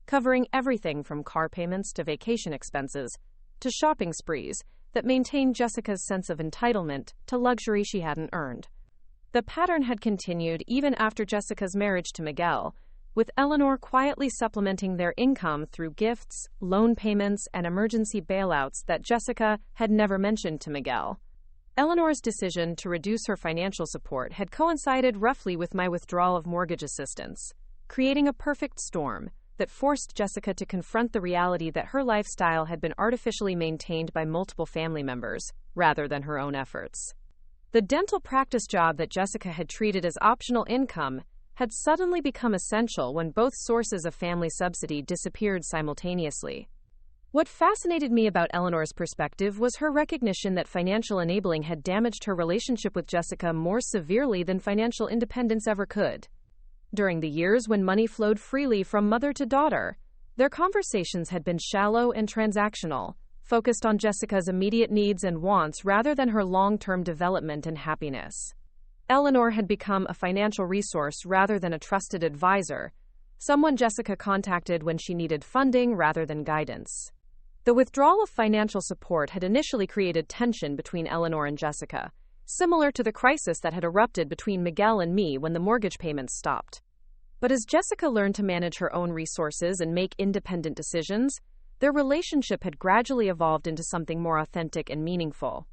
covering everything from car payments to vacation expenses to shopping sprees that maintained Jessica's sense of entitlement to luxury she hadn't earned. The pattern had continued even after Jessica's marriage to Miguel, with Eleanor quietly supplementing their income through gifts, loan payments, and emergency bailouts that Jessica had never mentioned to Miguel. Eleanor's decision to reduce her financial support had coincided roughly with my withdrawal of mortgage assistance, creating a perfect storm that forced Jessica to confront the reality that her lifestyle had been artificially maintained by multiple family members, rather than her own efforts. The dental practice job that Jessica had treated as optional income had suddenly become essential when both sources of family subsidy disappeared simultaneously. What fascinated me about Eleanor's perspective was her recognition that financial enabling had damaged her relationship with Jessica more severely than financial independence ever could. During the years when money flowed freely from mother to daughter, their conversations had been shallow and transactional, focused on Jessica's immediate needs and wants rather than her long-term development and happiness. Eleanor had become a financial resource rather than a trusted advisor, someone Jessica contacted when she needed funding rather than guidance. The withdrawal of financial support had initially created tension between Eleanor and Jessica, similar to the crisis that had erupted between Miguel and me when the mortgage payments stopped. But as Jessica learned to manage her own resources and make independent decisions, their relationship had gradually evolved into something more authentic and meaningful.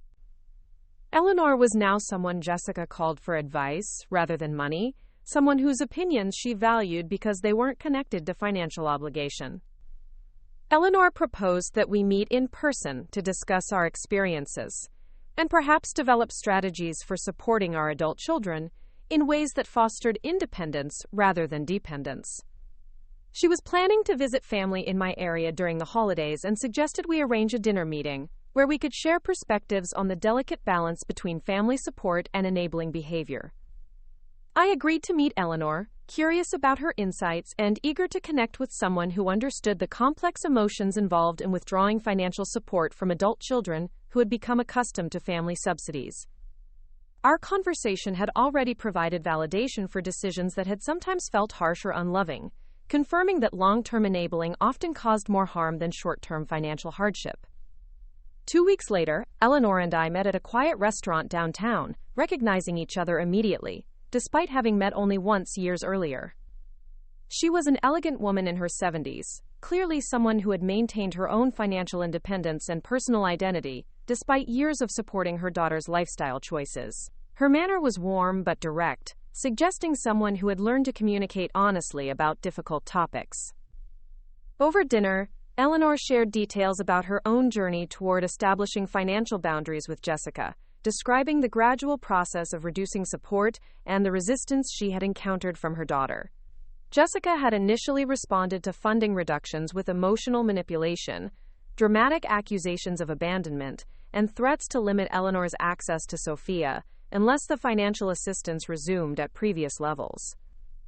Eleanor was now someone Jessica called for advice rather than money, someone whose opinions she valued because they weren't connected to financial obligation. Eleanor proposed that we meet in person to discuss our experiences and perhaps develop strategies for supporting our adult children in ways that fostered independence rather than dependence. She was planning to visit family in my area during the holidays and suggested we arrange a dinner meeting where we could share perspectives on the delicate balance between family support and enabling behavior. I agreed to meet Eleanor, curious about her insights and eager to connect with someone who understood the complex emotions involved in withdrawing financial support from adult children who had become accustomed to family subsidies. Our conversation had already provided validation for decisions that had sometimes felt harsh or unloving, confirming that long-term enabling often caused more harm than short-term financial hardship. 2 weeks later, Eleanor and I met at a quiet restaurant downtown, recognizing each other immediately, despite having met only once years earlier. She was an elegant woman in her 70s, clearly someone who had maintained her own financial independence and personal identity, despite years of supporting her daughter's lifestyle choices. Her manner was warm but direct, suggesting someone who had learned to communicate honestly about difficult topics. Over dinner, Eleanor shared details about her own journey toward establishing financial boundaries with Jessica, describing the gradual process of reducing support and the resistance she had encountered from her daughter. Jessica had initially responded to funding reductions with emotional manipulation, dramatic accusations of abandonment, and threats to limit Eleanor's access to Sophia unless the financial assistance resumed at previous levels.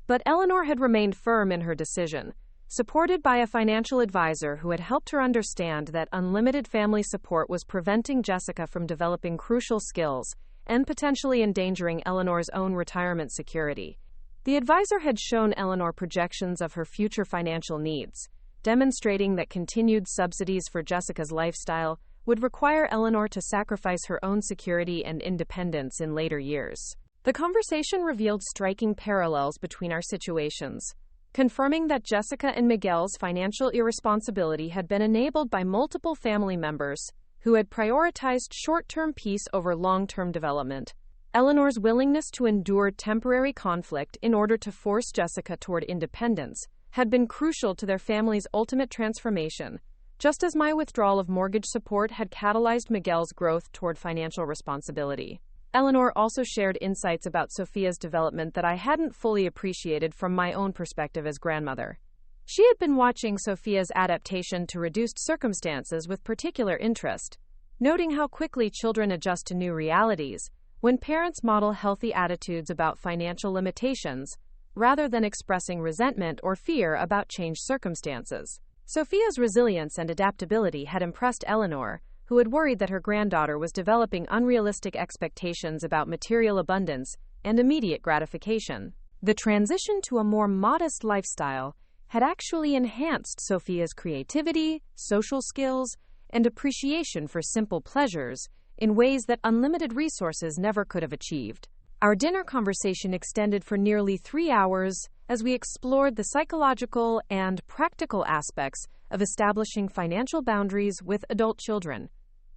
But Eleanor had remained firm in her decision, supported by a financial advisor who had helped her understand that unlimited family support was preventing Jessica from developing crucial skills and potentially endangering Eleanor's own retirement security. The advisor had shown Eleanor projections of her future financial needs, demonstrating that continued subsidies for Jessica's lifestyle would require Eleanor to sacrifice her own security and independence in later years. The conversation revealed striking parallels between our situations, confirming that Jessica and Miguel's financial irresponsibility had been enabled by multiple family members who had prioritized short-term peace over long-term development. Eleanor's willingness to endure temporary conflict in order to force Jessica toward independence had been crucial to their family's ultimate transformation, just as my withdrawal of mortgage support had catalyzed Miguel's growth toward financial responsibility. Eleanor also shared insights about Sophia's development that I hadn't fully appreciated from my own perspective as grandmother. She had been watching Sophia's adaptation to reduced circumstances with particular interest, noting how quickly children adjust to new realities when parents model healthy attitudes about financial limitations, rather than expressing resentment or fear about changed circumstances. Sophia's resilience and adaptability had impressed Eleanor, who had worried that her granddaughter was developing unrealistic expectations about material abundance and immediate gratification. The transition to a more modest lifestyle had actually enhanced Sophia's creativity, social skills, and appreciation for simple pleasures in ways that unlimited resources never could have achieved. Our dinner conversation extended for nearly 3 hours as we explored the psychological and practical aspects of establishing financial boundaries with adult children,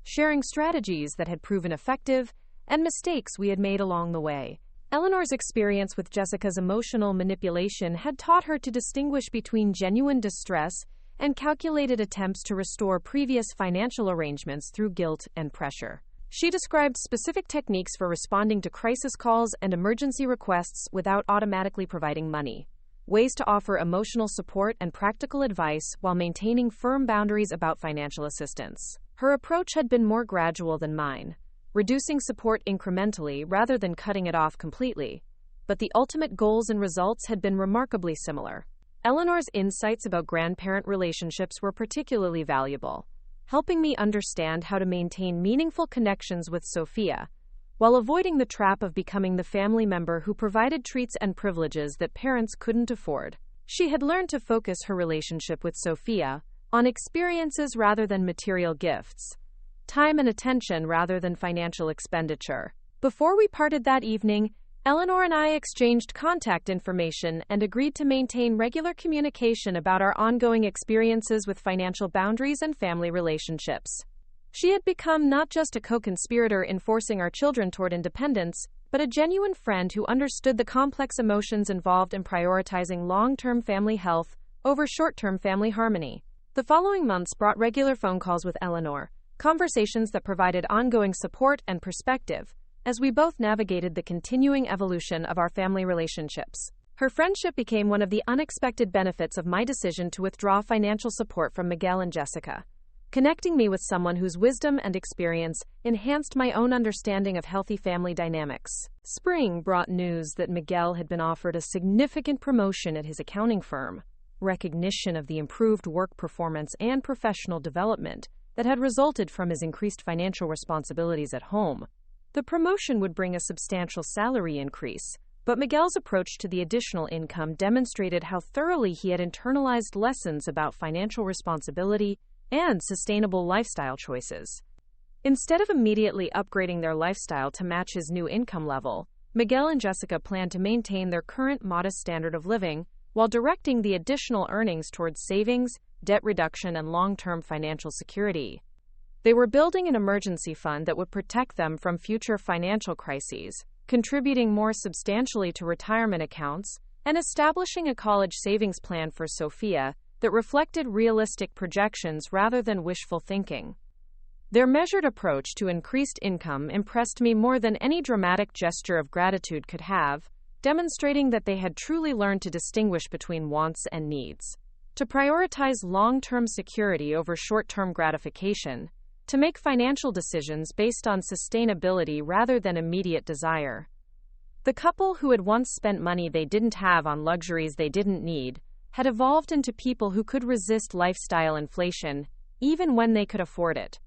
sharing strategies that had proven effective and mistakes we had made along the way. Eleanor's experience with Jessica's emotional manipulation had taught her to distinguish between genuine distress and calculated attempts to restore previous financial arrangements through guilt and pressure. She described specific techniques for responding to crisis calls and emergency requests without automatically providing money, ways to offer emotional support and practical advice while maintaining firm boundaries about financial assistance. Her approach had been more gradual than mine, reducing support incrementally rather than cutting it off completely, but the ultimate goals and results had been remarkably similar. Eleanor's insights about grandparent relationships were particularly valuable, helping me understand how to maintain meaningful connections with Sophia, while avoiding the trap of becoming the family member who provided treats and privileges that parents couldn't afford. She had learned to focus her relationship with Sophia on experiences rather than material gifts, time and attention rather than financial expenditure. Before we parted that evening, Eleanor and I exchanged contact information and agreed to maintain regular communication about our ongoing experiences with financial boundaries and family relationships. She had become not just a co-conspirator in forcing our children toward independence, but a genuine friend who understood the complex emotions involved in prioritizing long-term family health over short-term family harmony. The following months brought regular phone calls with Eleanor, conversations that provided ongoing support and perspective, as we both navigated the continuing evolution of our family relationships. Her friendship became one of the unexpected benefits of my decision to withdraw financial support from Miguel and Jessica, connecting me with someone whose wisdom and experience enhanced my own understanding of healthy family dynamics. Spring brought news that Miguel had been offered a significant promotion at his accounting firm, recognition of the improved work performance and professional development that had resulted from his increased financial responsibilities at home. The promotion would bring a substantial salary increase, but Miguel's approach to the additional income demonstrated how thoroughly he had internalized lessons about financial responsibility and sustainable lifestyle choices. Instead of immediately upgrading their lifestyle to match his new income level, Miguel and Jessica planned to maintain their current modest standard of living while directing the additional earnings towards savings, debt reduction, and long-term financial security. They were building an emergency fund that would protect them from future financial crises, contributing more substantially to retirement accounts, and establishing a college savings plan for Sophia that reflected realistic projections rather than wishful thinking. Their measured approach to increased income impressed me more than any dramatic gesture of gratitude could have, demonstrating that they had truly learned to distinguish between wants and needs, to prioritize long-term security over short-term gratification, to make financial decisions based on sustainability rather than immediate desire. The couple, who had once spent money they didn't have on luxuries they didn't need, had evolved into people who could resist lifestyle inflation, even when they could afford it.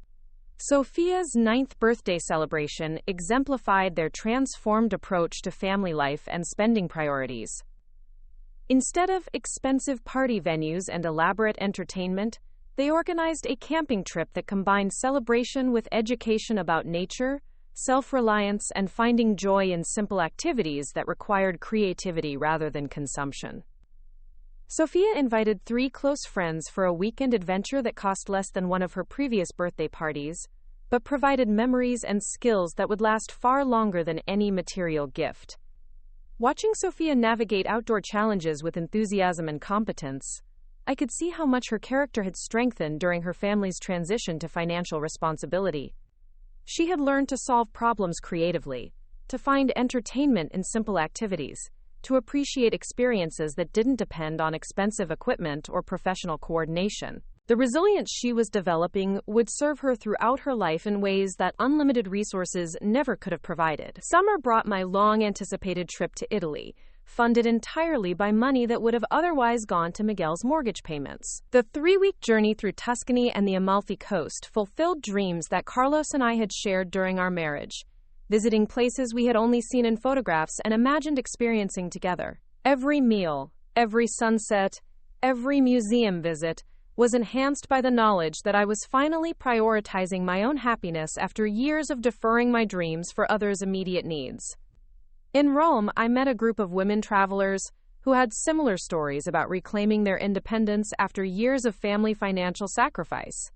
Sophia's 9th birthday celebration exemplified their transformed approach to family life and spending priorities. Instead of expensive party venues and elaborate entertainment, they organized a camping trip that combined celebration with education about nature, self-reliance, and finding joy in simple activities that required creativity rather than consumption. Sophia invited 3 close friends for a weekend adventure that cost less than one of her previous birthday parties, but provided memories and skills that would last far longer than any material gift. Watching Sophia navigate outdoor challenges with enthusiasm and competence, I could see how much her character had strengthened during her family's transition to financial responsibility. She had learned to solve problems creatively, to find entertainment in simple activities, to appreciate experiences that didn't depend on expensive equipment or professional coordination. The resilience she was developing would serve her throughout her life in ways that unlimited resources never could have provided. Summer brought my long-anticipated trip to Italy, funded entirely by money that would have otherwise gone to Miguel's mortgage payments. The 3-week journey through Tuscany and the Amalfi Coast fulfilled dreams that Carlos and I had shared during our marriage. visiting places we had only seen in photographs and imagined experiencing together. Every meal, every sunset, every museum visit was enhanced by the knowledge that I was finally prioritizing my own happiness after years of deferring my dreams for others' immediate needs. In Rome, I met a group of women travelers who had similar stories about reclaiming their independence after years of family financial sacrifice.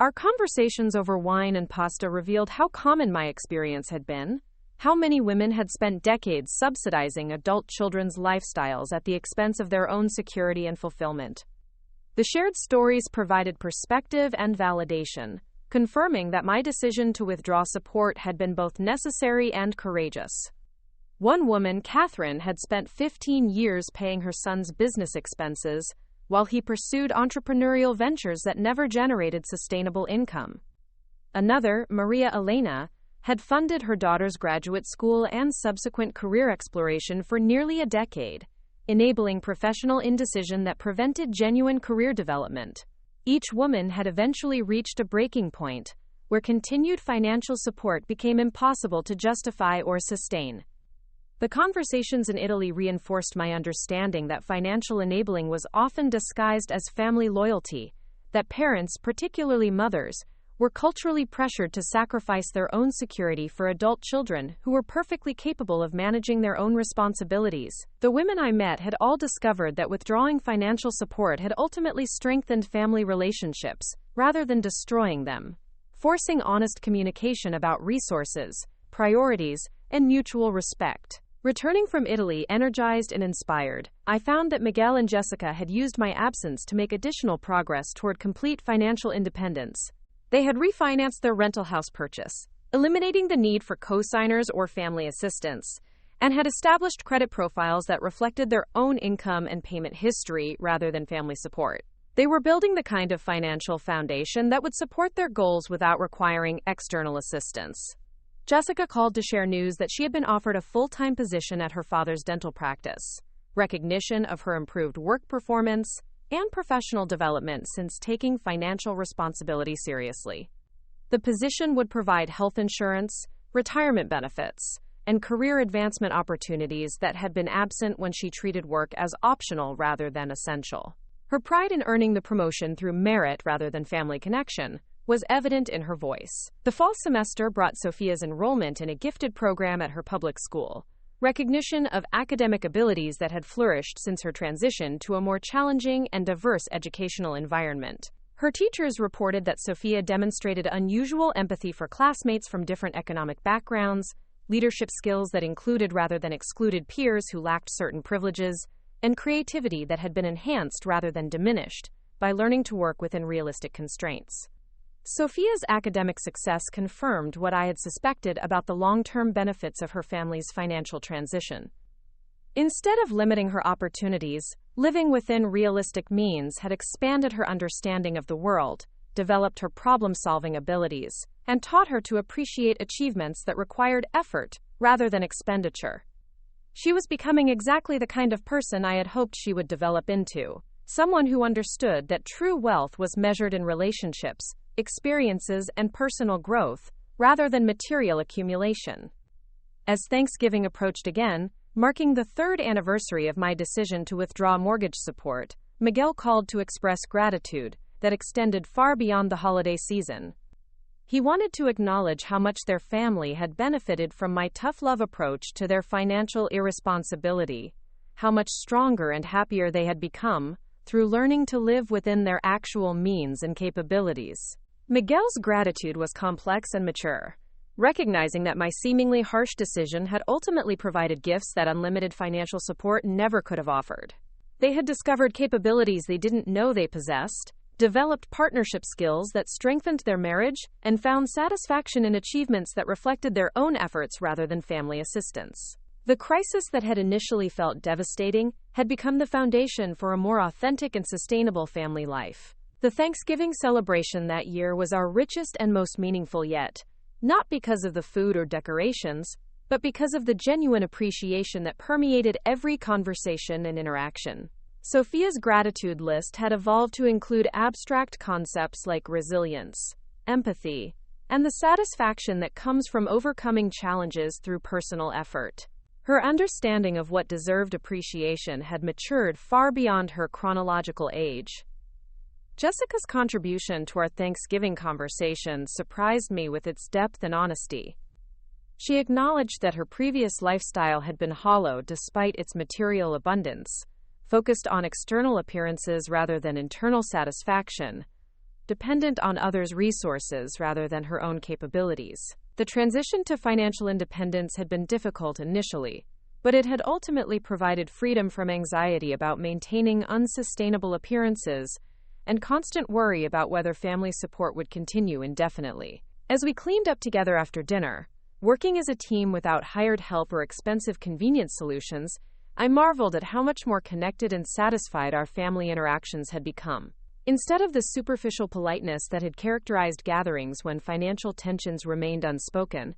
Our conversations over wine and pasta revealed how common my experience had been, how many women had spent decades subsidizing adult children's lifestyles at the expense of their own security and fulfillment. The shared stories provided perspective and validation, confirming that my decision to withdraw support had been both necessary and courageous. One woman, Catherine, had spent 15 years paying her son's business expenses, while he pursued entrepreneurial ventures that never generated sustainable income. Another, Maria Elena, had funded her daughter's graduate school and subsequent career exploration for nearly a decade, enabling professional indecision that prevented genuine career development. Each woman had eventually reached a breaking point, where continued financial support became impossible to justify or sustain. The conversations in Italy reinforced my understanding that financial enabling was often disguised as family loyalty, that parents, particularly mothers, were culturally pressured to sacrifice their own security for adult children who were perfectly capable of managing their own responsibilities. The women I met had all discovered that withdrawing financial support had ultimately strengthened family relationships, rather than destroying them, forcing honest communication about resources, priorities, and mutual respect. Returning from Italy energized and inspired, I found that Miguel and Jessica had used my absence to make additional progress toward complete financial independence. They had refinanced their rental house purchase, eliminating the need for co-signers or family assistance, and had established credit profiles that reflected their own income and payment history rather than family support. They were building the kind of financial foundation that would support their goals without requiring external assistance. Jessica called to share news that she had been offered a full-time position at her father's dental practice, recognition of her improved work performance, and professional development since taking financial responsibility seriously. The position would provide health insurance, retirement benefits, and career advancement opportunities that had been absent when she treated work as optional rather than essential. Her pride in earning the promotion through merit rather than family connection was evident in her voice. The fall semester brought Sophia's enrollment in a gifted program at her public school, recognition of academic abilities that had flourished since her transition to a more challenging and diverse educational environment. Her teachers reported that Sophia demonstrated unusual empathy for classmates from different economic backgrounds, leadership skills that included rather than excluded peers who lacked certain privileges, and creativity that had been enhanced rather than diminished by learning to work within realistic constraints. Sophia's academic success confirmed what I had suspected about the long-term benefits of her family's financial transition. Instead of limiting her opportunities, living within realistic means had expanded her understanding of the world, developed her problem-solving abilities, and taught her to appreciate achievements that required effort rather than expenditure. She was becoming exactly the kind of person I had hoped she would develop into, someone who understood that true wealth was measured in relationships, experiences, and personal growth, rather than material accumulation. As Thanksgiving approached again, marking the third anniversary of my decision to withdraw mortgage support, Miguel called to express gratitude that extended far beyond the holiday season. He wanted to acknowledge how much their family had benefited from my tough love approach to their financial irresponsibility, how much stronger and happier they had become through learning to live within their actual means and capabilities. Miguel's gratitude was complex and mature, recognizing that my seemingly harsh decision had ultimately provided gifts that unlimited financial support never could have offered. They had discovered capabilities they didn't know they possessed, developed partnership skills that strengthened their marriage, and found satisfaction in achievements that reflected their own efforts rather than family assistance. The crisis that had initially felt devastating had become the foundation for a more authentic and sustainable family life. The Thanksgiving celebration that year was our richest and most meaningful yet, not because of the food or decorations, but because of the genuine appreciation that permeated every conversation and interaction. Sophia's gratitude list had evolved to include abstract concepts like resilience, empathy, and the satisfaction that comes from overcoming challenges through personal effort. Her understanding of what deserved appreciation had matured far beyond her chronological age. Jessica's contribution to our Thanksgiving conversation surprised me with its depth and honesty. She acknowledged that her previous lifestyle had been hollow despite its material abundance, focused on external appearances rather than internal satisfaction, dependent on others' resources rather than her own capabilities. The transition to financial independence had been difficult initially, but it had ultimately provided freedom from anxiety about maintaining unsustainable appearances and constant worry about whether family support would continue indefinitely. As we cleaned up together after dinner, working as a team without hired help or expensive convenience solutions, I marveled at how much more connected and satisfied our family interactions had become. Instead of the superficial politeness that had characterized gatherings when financial tensions remained unspoken,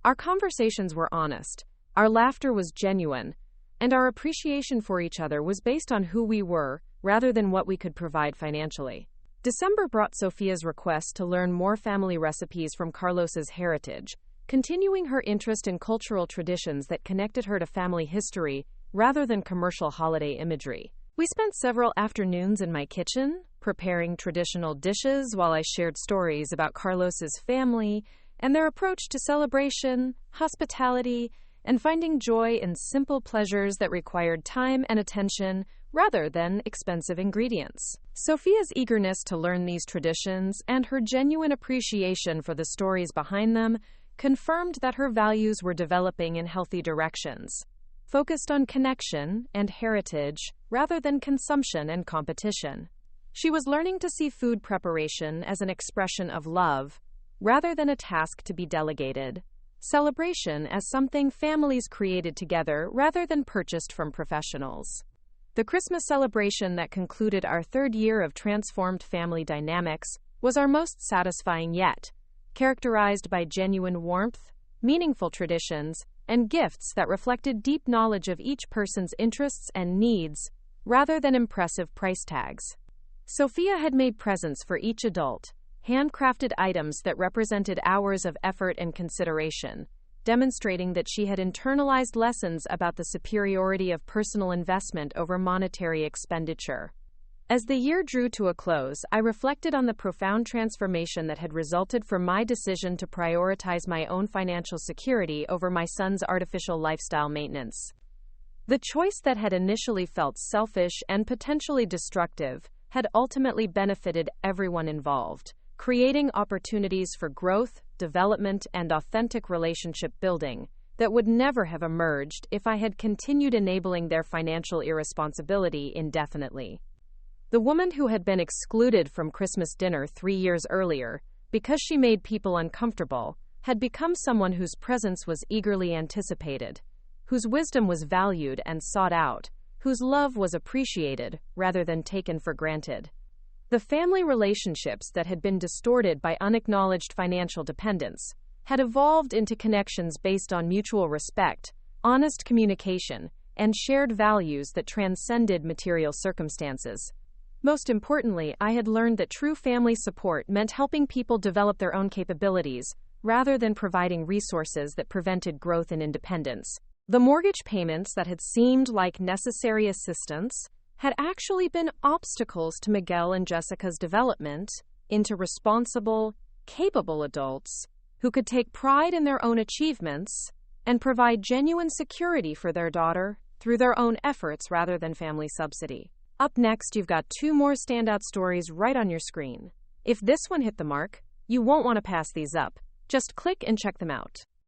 our conversations were honest, our laughter was genuine, and our appreciation for each other was based on who we were rather than what we could provide financially. December brought Sophia's request to learn more family recipes from Carlos's heritage, continuing her interest in cultural traditions that connected her to family history rather than commercial holiday imagery. We spent several afternoons in my kitchen, preparing traditional dishes while I shared stories about Carlos's family and their approach to celebration, hospitality, and finding joy in simple pleasures that required time and attention rather than expensive ingredients. Sophia's eagerness to learn these traditions and her genuine appreciation for the stories behind them confirmed that her values were developing in healthy directions, focused on connection and heritage rather than consumption and competition. She was learning to see food preparation as an expression of love rather than a task to be delegated, celebration as something families created together rather than purchased from professionals. The Christmas celebration that concluded our third year of transformed family dynamics was our most satisfying yet, characterized by genuine warmth, meaningful traditions, and gifts that reflected deep knowledge of each person's interests and needs, rather than impressive price tags. Sophia had made presents for each adult, handcrafted items that represented hours of effort and consideration, demonstrating that she had internalized lessons about the superiority of personal investment over monetary expenditure. As the year drew to a close, I reflected on the profound transformation that had resulted from my decision to prioritize my own financial security over my son's artificial lifestyle maintenance. The choice that had initially felt selfish and potentially destructive had ultimately benefited everyone involved, creating opportunities for growth, development, and authentic relationship building that would never have emerged if I had continued enabling their financial irresponsibility indefinitely. The woman who had been excluded from Christmas dinner 3 years earlier because she made people uncomfortable had become someone whose presence was eagerly anticipated, whose wisdom was valued and sought out, whose love was appreciated rather than taken for granted. The family relationships that had been distorted by unacknowledged financial dependence had evolved into connections based on mutual respect, honest communication, and shared values that transcended material circumstances. Most importantly, I had learned that true family support meant helping people develop their own capabilities, rather than providing resources that prevented growth and independence. The mortgage payments that had seemed like necessary assistance had actually been obstacles to Miguel and Jessica's development into responsible, capable adults who could take pride in their own achievements and provide genuine security for their daughter through their own efforts rather than family subsidy. Up next, you've got 2 more standout stories right on your screen. If this one hit the mark, you won't want to pass these up. Just click and check them out.